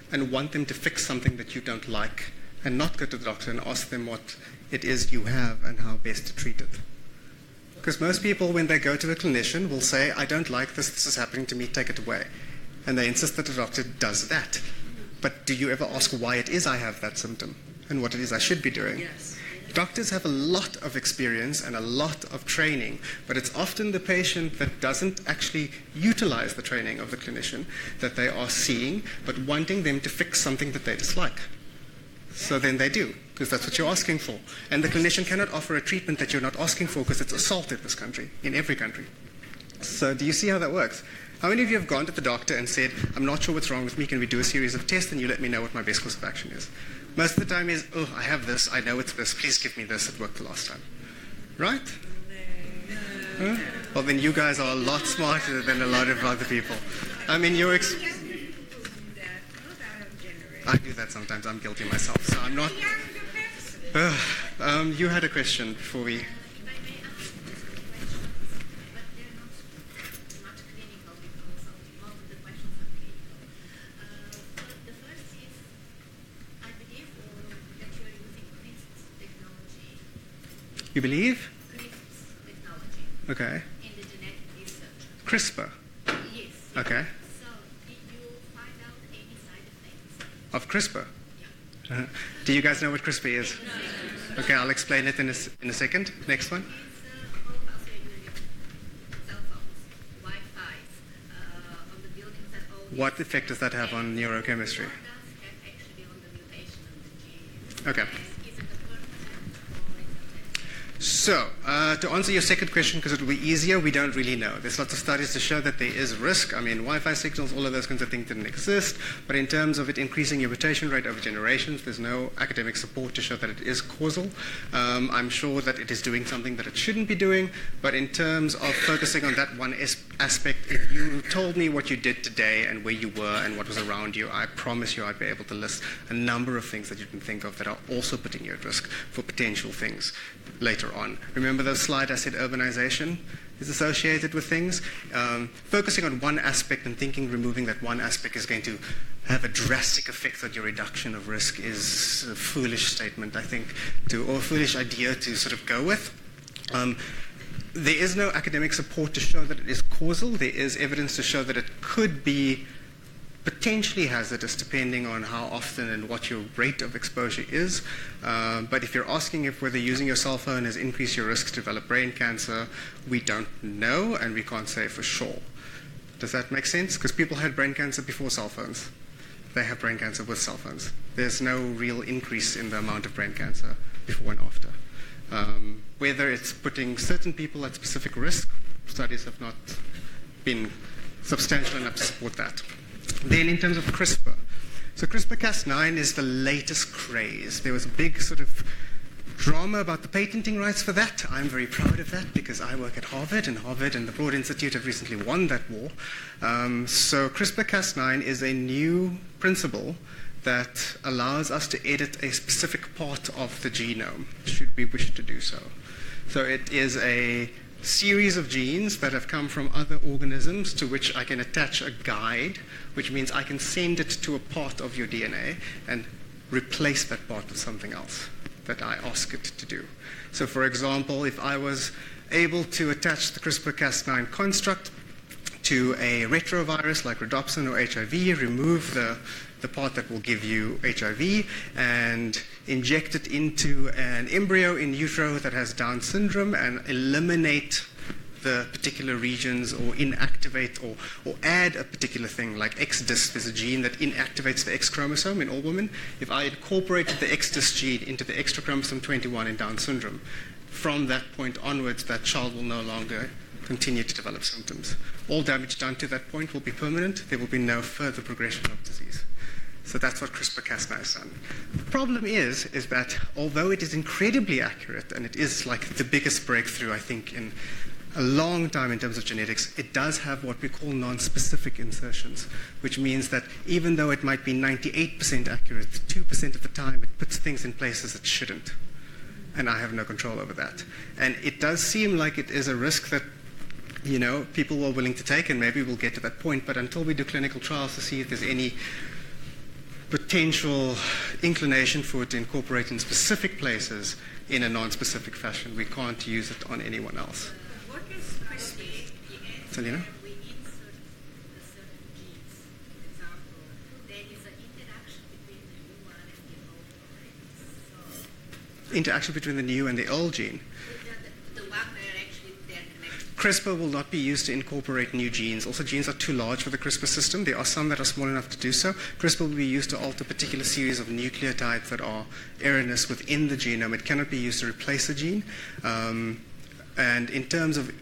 [SPEAKER 1] and want them to fix something that you don't like, and not go to the doctor and ask them what it is you have and how best to treat it? Because most people, when they go to a clinician, will say, I don't like this, this is happening to me, take it away. And they insist that the doctor does that. But do you ever ask why it is I have that symptom and what it is I should be doing?
[SPEAKER 2] Yes.
[SPEAKER 1] Doctors have a lot of experience and a lot of training, but it's often the patient that doesn't actually utilize the training of the clinician that they are seeing, but wanting them to fix something that they dislike. So then they do, because that's what you're asking for. And the clinician cannot offer a treatment that you're not asking for, because it's assault in this country, in every country. So do you see how that works? How many of you have gone to the doctor and said, I'm not sure what's wrong with me, can we do a series of tests and you let me know what my best course of action is? Most of the time is, oh, I have this, I know it's this, please give me this, it worked the last time. Right?
[SPEAKER 5] No.
[SPEAKER 1] Huh? Well, then you guys are a lot smarter than a lot of other people. I mean,
[SPEAKER 5] Young people do that, not our generation.
[SPEAKER 1] I do that sometimes, I'm guilty myself, so I'm not...
[SPEAKER 5] Younger person.
[SPEAKER 1] You had a question before we...
[SPEAKER 7] If I may ask this question, but they're not much clinical because of
[SPEAKER 1] You believe?
[SPEAKER 3] CRISPR technology
[SPEAKER 1] Okay.
[SPEAKER 3] in the genetic research.
[SPEAKER 1] CRISPR.
[SPEAKER 3] Yes.
[SPEAKER 1] Okay.
[SPEAKER 3] So did you find out any side effects?
[SPEAKER 1] Of CRISPR.
[SPEAKER 3] Yeah.
[SPEAKER 1] Do you guys know what CRISPR is? Okay, I'll explain it in a second. Next one.
[SPEAKER 3] It's all associated with cell phones, Wi-Fi, on the buildings that all.
[SPEAKER 1] What effect does that have on neurochemistry?
[SPEAKER 3] What does have actually on the mutation of the genes?
[SPEAKER 1] Okay.
[SPEAKER 3] And is it a permanent or is it a
[SPEAKER 1] So, to answer your second question, because it will be easier, we don't really know. There's lots of studies to show that there is risk. I mean, Wi-Fi signals, all of those kinds of things didn't exist. But in terms of it increasing your mutation rate over generations, there's no academic support to show that it is causal. I'm sure that it is doing something that it shouldn't be doing. But in terms of focusing on that one aspect, if you told me what you did today and where you were and what was around you, I promise you I'd be able to list a number of things that you can think of that are also putting you at risk for potential things later on. Remember the slide I said urbanization is associated with things? Focusing on one aspect and thinking removing that one aspect is going to have a drastic effect on your reduction of risk is a foolish statement, I think, or a foolish idea to sort of go with. There is no academic support to show that it is causal. There is evidence to show that it could be potentially hazardous depending on how often and what your rate of exposure is. But if you're asking if whether using your cell phone has increased your risk to develop brain cancer, we don't know and we can't say for sure. Does that make sense? Because people had brain cancer before cell phones. They have brain cancer with cell phones. There's no real increase in the amount of brain cancer before and after. Whether it's putting certain people at specific risk, studies have not been substantial enough to support that. Then in terms of CRISPR. So CRISPR-Cas9 is the latest craze. There was a big sort of drama about the patenting rights for that. I'm very proud of that because I work at Harvard and the Broad Institute have recently won that war. So CRISPR-Cas9 is a new principle that allows us to edit a specific part of the genome, should we wish to do so. So it is a series of genes that have come from other organisms to which I can attach a guide, which means I can send it to a part of your DNA and replace that part with something else that I ask it to do. So for example, if I was able to attach the CRISPR-Cas9 construct to a retrovirus like rhodopsin or HIV, remove the part that will give you HIV and inject it into an embryo in utero that has Down syndrome and eliminate the particular regions or inactivate or add a particular thing like X-DIS. There's a gene that inactivates the X chromosome in all women. If I incorporated the X-DIS gene into the extra chromosome 21 in Down syndrome, from that point onwards, that child will no longer continue to develop symptoms. All damage done to that point will be permanent. There will be no further progression of disease. So that's what CRISPR-Cas9 has done. The problem is that although it is incredibly accurate, and it is like the biggest breakthrough, I think, in a long time in terms of genetics, it does have what we call non-specific insertions, which means that even though it might be 98% accurate, 2% of the time it puts things in places it shouldn't. And I have no control over that. And it does seem like it is a risk that people are willing to take, and maybe we'll get to that point, but until we do clinical trials to see if there's any potential inclination for it to incorporate in specific places in a non-specific fashion, we can't use it on anyone else.
[SPEAKER 5] What is CRISPR?
[SPEAKER 1] Selena?
[SPEAKER 3] We insert the certain genes. For example, there is an interaction between the new one and the old already. So
[SPEAKER 1] Interaction between the new and the old gene.
[SPEAKER 3] the one where actually they're connected.
[SPEAKER 1] CRISPR will not be used to incorporate new genes. Also, genes are too large for the CRISPR system. There are some that are small enough to do so. CRISPR will be used to alter a particular series of nucleotides that are erroneous within the genome. It cannot be used to replace a gene. And in terms of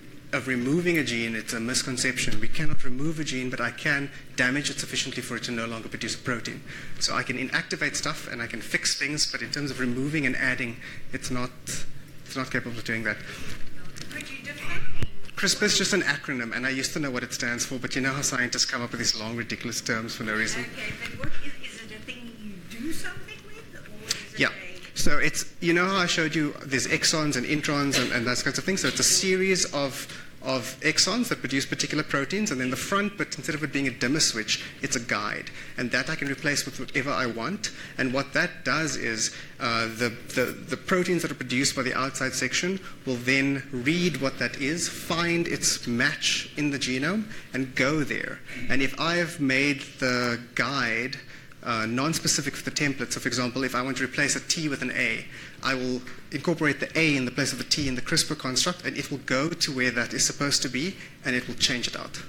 [SPEAKER 1] removing a gene, it's a misconception. We cannot remove a gene, but I can damage it sufficiently for it to no longer produce a protein. So I can inactivate stuff and I can fix things, but in terms of removing and adding, it's not capable of doing that.
[SPEAKER 5] Could you define?
[SPEAKER 1] CRISPR is just an acronym, and I used to know what it stands for, but you know how scientists come up with these long, ridiculous terms for no reason?
[SPEAKER 5] Okay, but what is it a thing you do something with, or is it
[SPEAKER 1] Yeah. So it's, how I showed you there's exons and introns and those kinds of things. So it's a series of of exons that produce particular proteins, and then the front bit, instead of it being a dimmer switch, it's a guide. And that I can replace with whatever I want. And what that does is the proteins that are produced by the outside section will then read what that is, find its match in the genome, and go there. And if I have made the guide non-specific for the template, so for example, if I want to replace a T with an A, I will incorporate the A in the place of the T in the CRISPR construct, and it will go to where that is supposed to be, and it will change it out.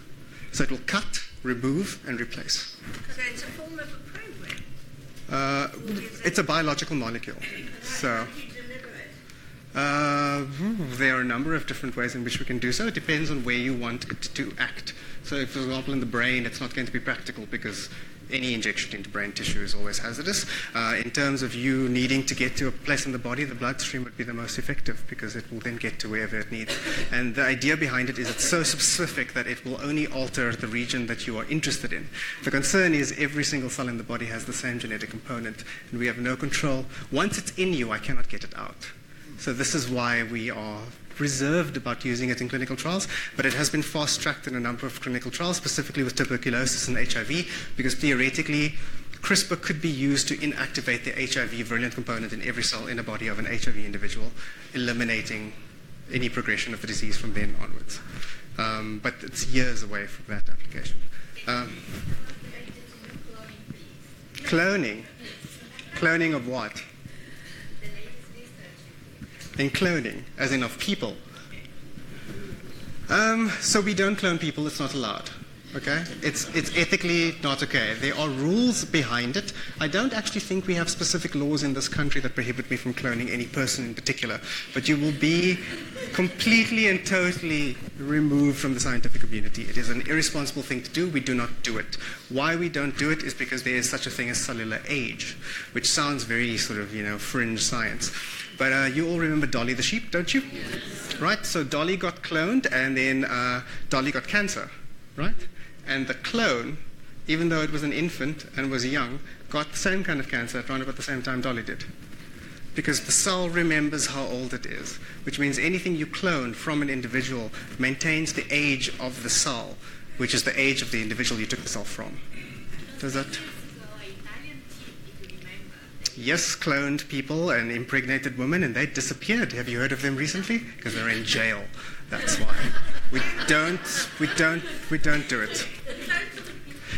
[SPEAKER 1] So it will cut, remove, and replace.
[SPEAKER 3] So it's a form of a program.
[SPEAKER 1] It's a biological molecule. So
[SPEAKER 3] How do you deliver it?
[SPEAKER 1] there are a number of different ways in which we can do so. It depends on where you want it to act. So, for example, in the brain, it's not going to be practical because any injection into brain tissue is always hazardous. In terms of you needing to get to a place in the body, the bloodstream would be the most effective because it will then get to wherever it needs. And the idea behind it is it's so specific that it will only alter the region that you are interested in. The concern is every single cell in the body has the same genetic component, and we have no control. Once it's in you, I cannot get it out. So this is why we are reserved about using it in clinical trials, but it has been fast-tracked in a number of clinical trials, specifically with tuberculosis and HIV, because theoretically, CRISPR could be used to inactivate the HIV virulent component in every cell in a body of an HIV individual, eliminating any progression of the disease from then onwards. But it's years away from that application. Cloning. Cloning of what? In cloning, as in of people. So we don't clone people, it's not allowed. Okay? It's ethically not okay. There are rules behind it. I don't actually think we have specific laws in this country that prohibit me from cloning any person in particular, but you will be completely and totally removed from the scientific community. It is an irresponsible thing to do. We do not do it. Why we don't do it is because there is such a thing as cellular age, which sounds very sort of, fringe science. But you all remember Dolly the sheep, don't you? Yes. Right? So Dolly got cloned, and then Dolly got cancer, right? And the clone, even though it was an infant and was young, got the same kind of cancer at around about the same time Dolly did. Because the cell remembers how old it is, which means anything you clone from an individual maintains the age of the cell, which is the age of the individual you took the cell from. Does that? Yes, cloned people and impregnated women, and they disappeared. Have you heard of them recently? Because they're in jail. That's why. We don't do it.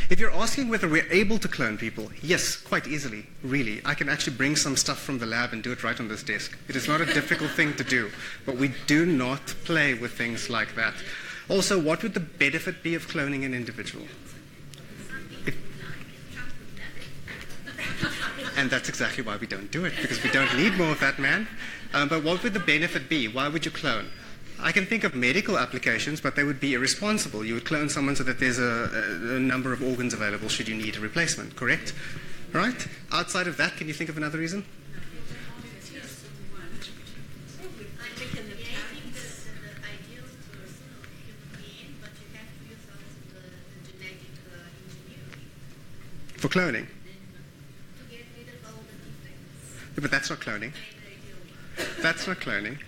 [SPEAKER 1] If you're asking whether we're able to clone people, yes, quite easily, really. I can actually bring some stuff from the lab and do it right on this desk. It is not a difficult thing to do, but we do not play with things like that. Also, what would the benefit be of cloning an individual? And that's exactly why we don't do it, because we don't need more of that man. But what would the benefit be? Why would you clone? I can think of medical applications, but they would be irresponsible. You would clone someone so that there's a number of organs available should you need a replacement, correct? Right? Outside of that, can you think of another reason? For cloning? But that's not cloning. That's not cloning.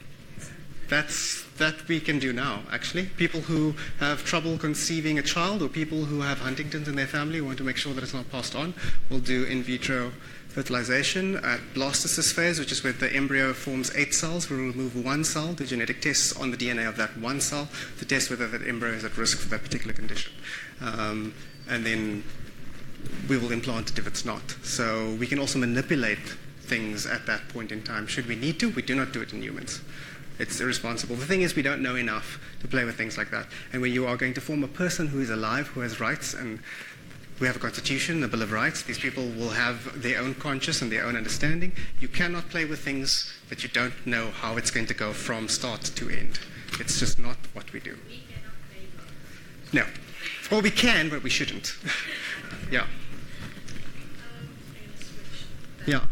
[SPEAKER 1] That we can do now, actually. People who have trouble conceiving a child, or people who have Huntington's in their family, want to make sure that it's not passed on, will do in vitro fertilization at blastocyst phase, which is where the embryo forms 8 cells. We'll remove 1 cell, do genetic tests on the DNA of that 1 cell to test whether that embryo is at risk for that particular condition. And then we will implant it if it's not. So we can also manipulate things at that point in time. Should we need to? We do not do it in humans. It's irresponsible. The thing is, we don't know enough to play with things like that. And when you are going to form a person who is alive, who has rights, and we have a constitution, a Bill of Rights, these people will have their own conscience and their own understanding. You cannot play with things that you don't know how it's going to go from start to end. It's just not what we do.
[SPEAKER 3] We cannot play both.
[SPEAKER 1] No. Well, we can, but we shouldn't. Yeah. Yeah.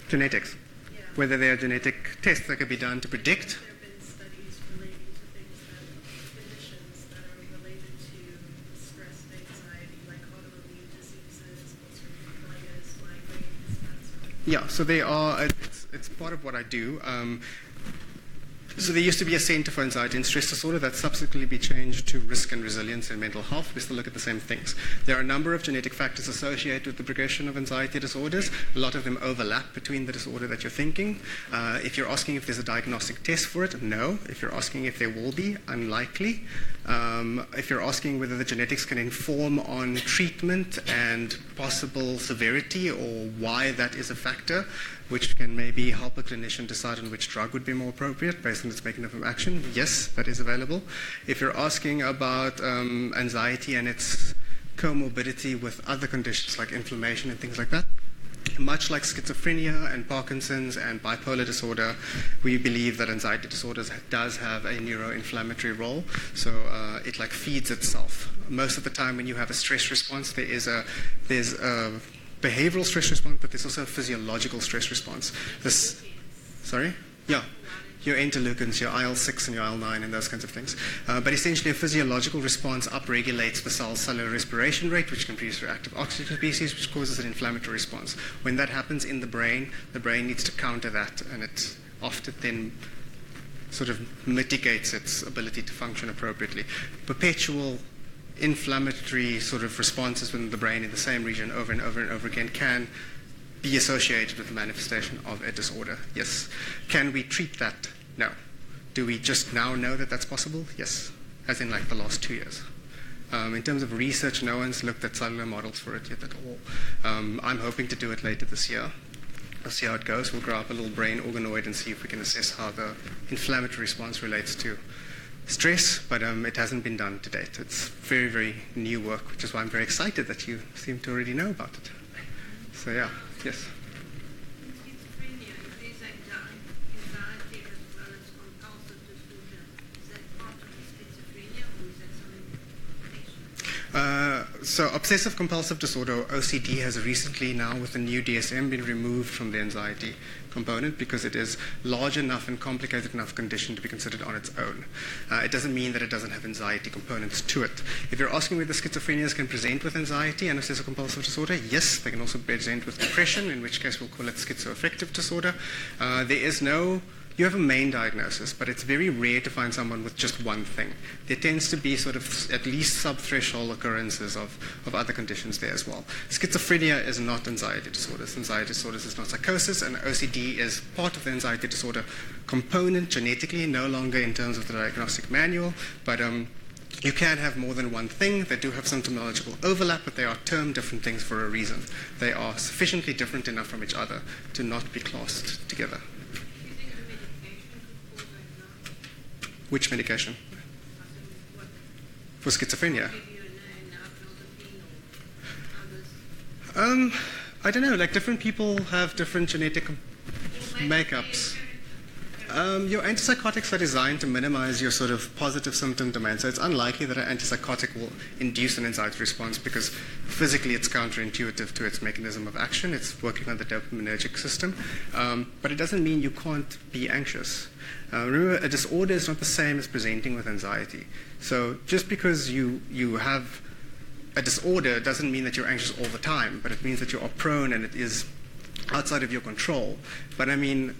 [SPEAKER 1] Genetics.
[SPEAKER 5] Yeah.
[SPEAKER 1] Whether there are genetic tests that can be done to predict.
[SPEAKER 5] There have been studies relating to things conditions that are related to stress and anxiety, like autoimmune diseases, ulcerative colitis, migraines, that sort of
[SPEAKER 1] Yeah, so they are, it's part of what I do. So there used to be a Center for Anxiety and Stress Disorder that subsequently be changed to Risk and Resilience in Mental Health. We still look at the same things. There are a number of genetic factors associated with the progression of anxiety disorders. A lot of them overlap between the disorder that you're thinking. If you're asking if there's a diagnostic test for it, no. If you're asking if there will be, unlikely. If you're asking whether the genetics can inform on treatment and possible severity or why that is a factor, which can maybe help a clinician decide on which drug would be more appropriate based on its mechanism of action, yes, that is available. If you're asking about anxiety and its comorbidity with other conditions like inflammation and things like that, much like schizophrenia and Parkinson's and bipolar disorder, we believe that anxiety disorders does have a neuroinflammatory role. So it like feeds itself. Most of the time when you have a stress response, there's a behavioral stress response, but there's also a physiological stress response. Sorry? Yeah. Your interleukins, your IL-6 and your IL-9 and those kinds of things. But essentially a physiological response upregulates the cell's cellular respiration rate, which can produce reactive oxygen species, which causes an inflammatory response. When that happens in the brain needs to counter that, and it often then sort of mitigates its ability to function appropriately. Perpetual inflammatory sort of responses within the brain in the same region over and over and over again can be associated with the manifestation of a disorder. Yes. Can we treat that? No. Do we just now know that that's possible? Yes. As in like the last 2 years. In terms of research, no one's looked at cellular models for it yet at all. I'm hoping to do it later this year. We'll see how it goes. We'll grow up a little brain organoid and see if we can assess how the inflammatory response relates to stress, but it hasn't been done to date. It's very, very new work, which is why I'm very excited that you seem to already know about it. So yeah, yes.
[SPEAKER 3] Schizophrenia, is anxiety as well as compulsive disorder, is that part of the schizophrenia or is that something different?
[SPEAKER 1] So Obsessive-Compulsive Disorder OCD has recently now, with the new DSM, been removed from the anxiety component because it is large enough and complicated enough condition to be considered on its own. It doesn't mean that it doesn't have anxiety components to it. If you're asking whether schizophrenias can present with anxiety and obsessive-compulsive disorder, yes, they can also present with depression, in which case we'll call it schizoaffective disorder. You have a main diagnosis, but it's very rare to find someone with just one thing. There tends to be sort of at least sub-threshold occurrences of other conditions there as well. Schizophrenia is not anxiety disorders. Anxiety disorders is not psychosis, and OCD is part of the anxiety disorder component genetically, no longer in terms of the diagnostic manual, but you can have more than one thing. They do have symptomological overlap, but they are termed different things for a reason. They are sufficiently different enough from each other to not be classed together. Which medication? For schizophrenia? I don't know, like different people have different genetic makeups. Your antipsychotics are designed to minimize your sort of positive symptom domain, so it's unlikely that an antipsychotic will induce an anxiety response because physically it's counterintuitive to its mechanism of action. It's working on the dopaminergic system, but it doesn't mean you can't be anxious. Remember, a disorder is not the same as presenting with anxiety. So just because you have a disorder doesn't mean that you're anxious all the time, but it means that you are prone and it is outside of your control. But I mean,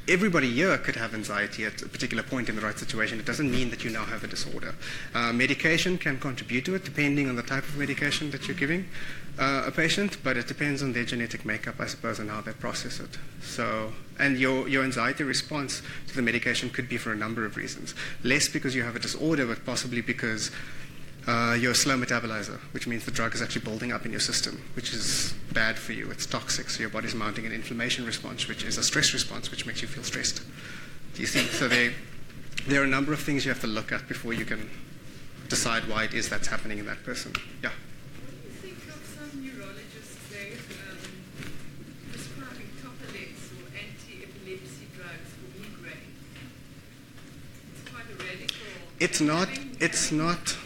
[SPEAKER 1] everybody here could have anxiety at a particular point in the right situation. It doesn't mean that you now have a disorder. Medication can contribute to it depending on the type of medication that you're giving a patient, but it depends on their genetic makeup, I suppose, and how they process it. So, and your anxiety response to the medication could be for a number of reasons. Less because you have a disorder, but possibly because you're a slow metabolizer, which means the drug is actually building up in your system, which is bad for you. It's toxic, so your body's mounting an inflammation response, which is a stress response, which makes you feel stressed. Do you see? So there are a number of things you have to look at before you can decide why it is that's happening in that person. Yeah?
[SPEAKER 4] What do you think of some neurologists say prescribing Topalex or anti-epilepsy drugs for migraine? It's quite a radical... It's not.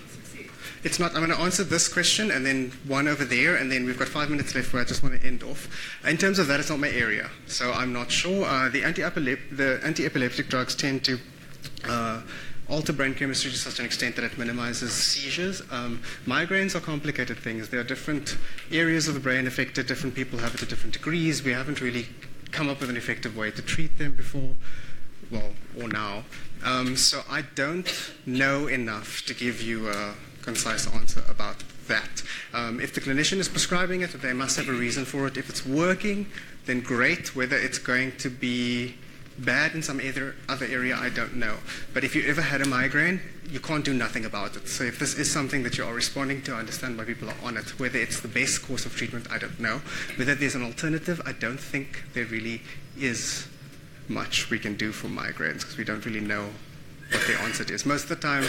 [SPEAKER 4] I'm going to answer this question and then one over there, and then we've got 5 minutes left where I just want to end off. In terms of that, it's not my area, so I'm not sure. The anti-epileptic drugs tend to
[SPEAKER 1] alter brain chemistry to such an extent that it minimizes seizures. Migraines are complicated things. There are different areas of the brain affected. Different people have it at different degrees. We haven't really come up with an effective way to treat them before, well, or now. So I don't know enough to give you a concise answer about that. If the clinician is prescribing it, they must have a reason for it. If it's working, then great. Whether it's going to be bad in some other area, I don't know. But if you ever had a migraine, you can't do nothing about it. So if this is something that you are responding to, I understand why people are on it. Whether it's the best course of treatment, I don't know. Whether there's an alternative, I don't think there really is much we can do for migraines because we don't really know what the onset is. Most of the time,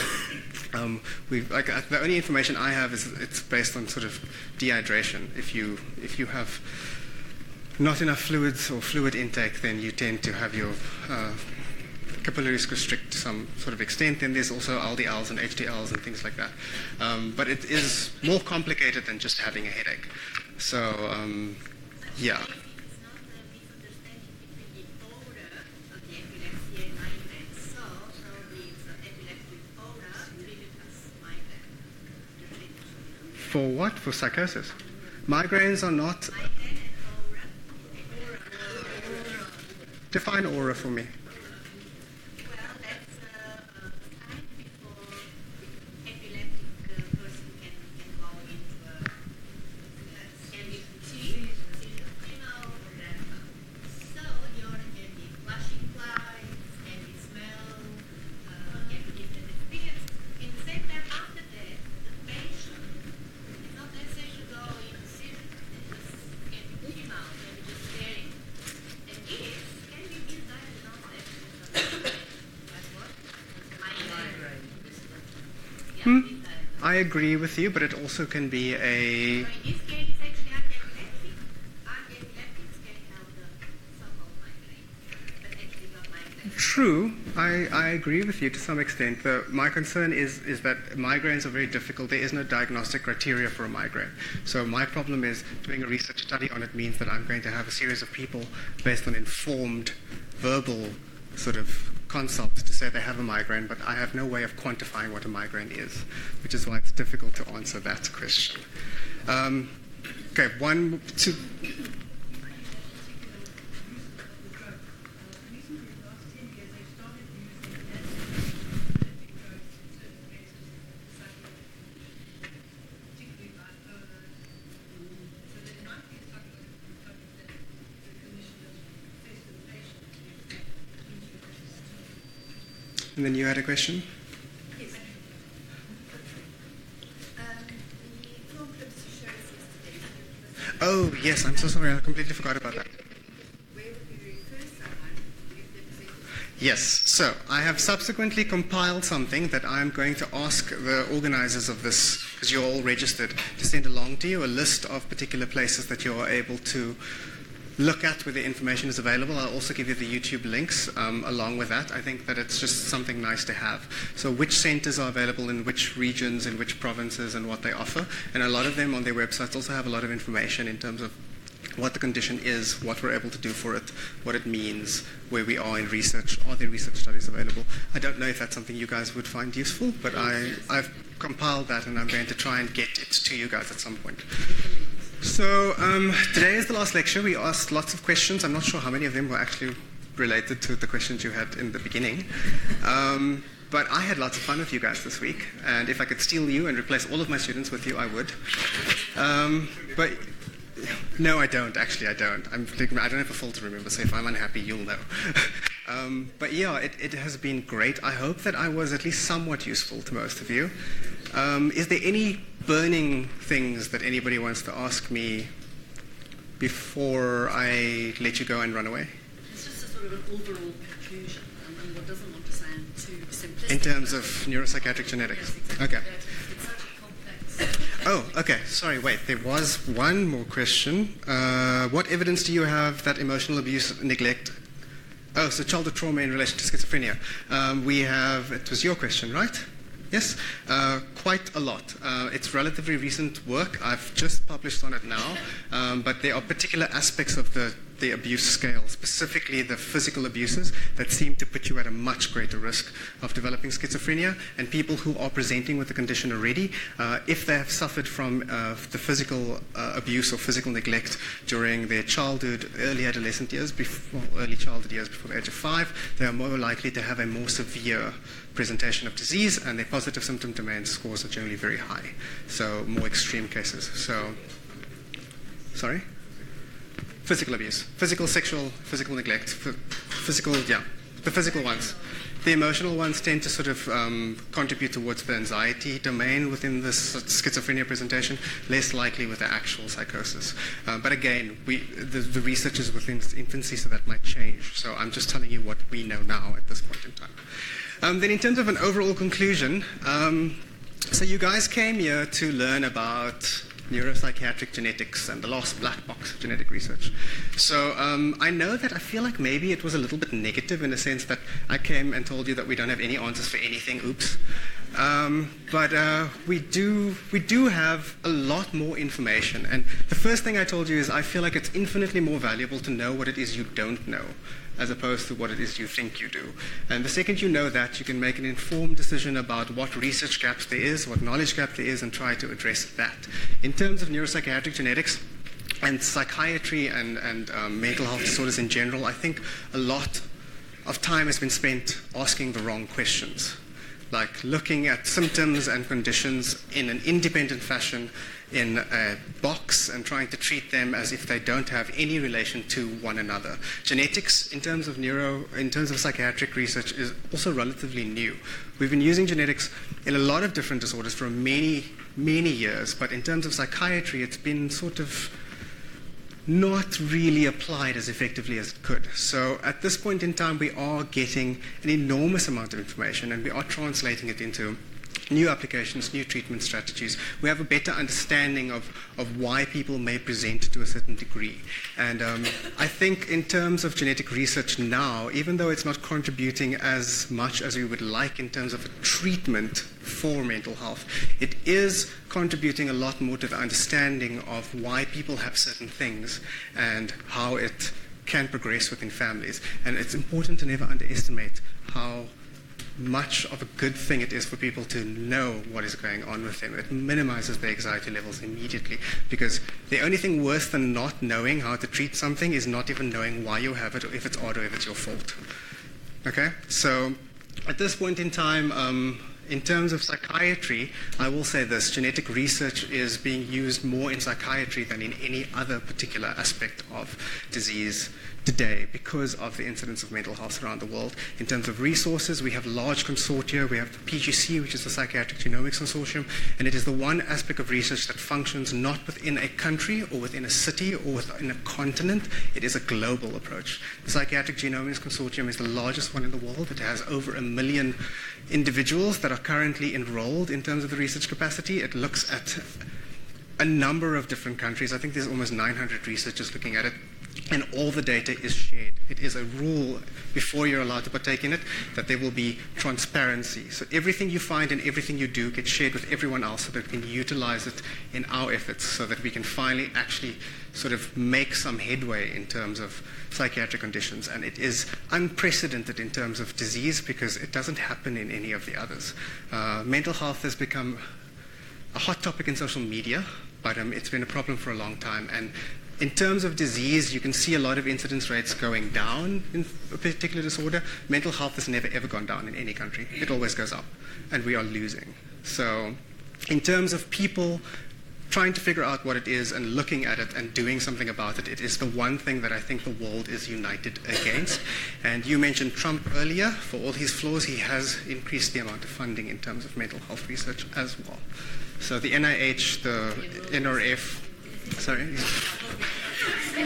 [SPEAKER 1] the only information I have is it's based on sort of dehydration. If you have not enough fluids or fluid intake, then you tend to have your capillaries constrict to some sort of extent. Then there's also LDLs and HDLs and things like that. But it is more complicated than just having a headache. So, yeah.
[SPEAKER 3] It's not a misunderstanding between the order of the epilepsy and migraine. So probably it's epileptic order treated as migraine.
[SPEAKER 1] For what? For psychosis? Migraines are not...
[SPEAKER 3] Migraine and aura.
[SPEAKER 1] Define aura for me.
[SPEAKER 3] Well, that's time before the epileptic person can go into a MFT, so you're getting flashing lights, heavy smell, getting different experience. In the same time, after that, the patient is not necessarily to go into seizure, they just get him out and just staring. And this can be misdiagnosed as what? Migraine. Yeah, misdiagnosed.
[SPEAKER 1] I agree with you, but it also can be a...
[SPEAKER 3] So in this case, it's actually antiepileptic. Antiepileptics can help the so-called migraine, but actually not migraine.
[SPEAKER 1] True, I agree with you to some extent. My concern is that migraines are very difficult. There is no diagnostic criteria for a migraine. So my problem is doing a research study on it means that I'm going to have a series of people based on informed verbal sort of consult to say they have a migraine, but I have no way of quantifying what a migraine is, which is why it's difficult to answer that question. Okay, one, two... And then you had a question?
[SPEAKER 3] Yes. The problems you showed us yesterday.
[SPEAKER 1] Oh, yes, I'm so sorry. I completely forgot about that.
[SPEAKER 3] Where would we refer someone if they present?
[SPEAKER 1] Yes, so I have subsequently compiled something that I'm going to ask the organizers of this, because you're all registered, to send along to you a list of particular places that you are able to look at where the information is available. I'll also give you the YouTube links along with that. I think that it's just something nice to have. So which centers are available in which regions, in which provinces, and what they offer. And a lot of them on their websites also have a lot of information in terms of what the condition is, what we're able to do for it, what it means, where we are in research, are there research studies available. I don't know if that's something you guys would find useful, but I've compiled that and I'm going to try and get it to you guys at some point. So today is the last lecture. We asked lots of questions. I'm not sure how many of them were actually related to the questions you had in the beginning. But I had lots of fun with you guys this week. And if I could steal you and replace all of my students with you, I would. But no, I don't. Actually, I don't. I don't have a fault to remember, so if I'm unhappy, you'll know. But yeah, it has been great. I hope that I was at least somewhat useful to most of you. Is there any burning things that anybody wants to ask me before I let you go and run away?
[SPEAKER 2] It's just a sort of an overall conclusion, and what doesn't want to sound too simplistic.
[SPEAKER 1] In terms of neuropsychiatric genetics?
[SPEAKER 2] Yes, exactly.
[SPEAKER 1] Okay.
[SPEAKER 2] It's such a complex...
[SPEAKER 1] Oh, okay. Sorry, wait. There was one more question. What evidence do you have that emotional abuse, neglect... Oh, so childhood trauma in relation to schizophrenia. It was your question, right? Yes? Quite a lot. It's relatively recent work. I've just published on it now. But there are particular aspects of the the abuse scale, specifically the physical abuses that seem to put you at a much greater risk of developing schizophrenia. And people who are presenting with the condition already, if they have suffered from the physical abuse or physical neglect during their childhood, early adolescent years, early childhood years before the age of 5, they are more likely to have a more severe presentation of disease, and their positive symptom domain scores are generally very high. So more extreme cases. So, sorry? Physical abuse, physical, sexual, physical neglect, physical, yeah, the physical ones. The emotional ones tend to sort of contribute towards the anxiety domain within this schizophrenia presentation, less likely with the actual psychosis. But again, the research is within its infancy, so that might change. So I'm just telling you what we know now at this point in time. Then in terms of an overall conclusion, so you guys came here to learn about neuropsychiatric genetics and the lost black box of genetic research. So I know that I feel like maybe it was a little bit negative in the sense that I came and told you that we don't have any answers for anything, oops. But we do have a lot more information. And the first thing I told you is I feel like it's infinitely more valuable to know what it is you don't know, as opposed to what it is you think you do. And the second you know that, you can make an informed decision about what research gaps there is, what knowledge gap there is, and try to address that. In terms of neuropsychiatric genetics and psychiatry and mental health disorders in general, I think a lot of time has been spent asking the wrong questions, like looking at symptoms and conditions in an independent fashion in a box and trying to treat them as if they don't have any relation to one another. Genetics, in terms of psychiatric research, is also relatively new. We've been using genetics in a lot of different disorders for many, many years, but in terms of psychiatry, it's been sort of not really applied as effectively as it could. So at this point in time, we are getting an enormous amount of information, and we are translating it into new applications, new treatment strategies. We have a better understanding of why people may present to a certain degree. And I think in terms of genetic research now, even though it's not contributing as much as we would like in terms of a treatment for mental health, it is contributing a lot more to the understanding of why people have certain things and how it can progress within families. And it's important to never underestimate how much of a good thing it is for people to know what is going on with them. It minimizes their anxiety levels immediately, because the only thing worse than not knowing how to treat something is not even knowing why you have it, or if it's odd, or if it's your fault. Okay? So at this point in time, in terms of psychiatry, I will say this: genetic research is being used more in psychiatry than in any other particular aspect of disease today because of the incidence of mental health around the world. In terms of resources, we have large consortia. We have the PGC, which is the Psychiatric Genomics Consortium, and it is the one aspect of research that functions not within a country or within a city or within a continent. It is a global approach. The Psychiatric Genomics Consortium is the largest one in the world. It has over 1 million individuals that are currently enrolled in terms of the research capacity. It looks at a number of different countries. I think there's almost 900 researchers looking at it, and all the data is shared. It is a rule, before you're allowed to partake in it, that there will be transparency. So everything you find and everything you do gets shared with everyone else so that we can utilize it in our efforts, so that we can finally actually sort of make some headway in terms of psychiatric conditions. And it is unprecedented in terms of disease because it doesn't happen in any of the others. Mental health has become a hot topic in social media, but it's been a problem for a long time. And in terms of disease, you can see a lot of incidence rates going down in a particular disorder. Mental health has never, ever gone down in any country. It always goes up, and we are losing. So in terms of people trying to figure out what it is and looking at it and doing something about it, it is the one thing that I think the world is united against. And you mentioned Trump earlier. For all his flaws, he has increased the amount of funding in terms of mental health research as well. So the NIH, the NRF, sorry.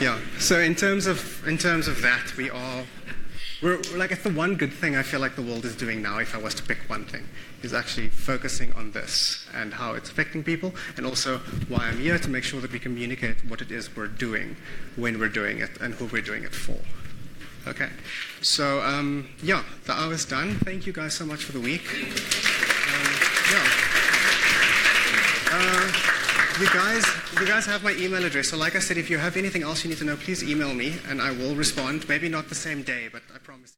[SPEAKER 1] Yeah. So in terms of that, we're like, it's the one good thing I feel like the world is doing now, if I was to pick one thing, is actually focusing on this and how it's affecting people, and also why I'm here, to make sure that we communicate what it is we're doing, when we're doing it, and who we're doing it for. Okay. So yeah, the hour's done. Thank you guys so much for the week. you guys have my email address. So like I said, if you have anything else you need to know, please email me and I will respond. Maybe not the same day, but I promise.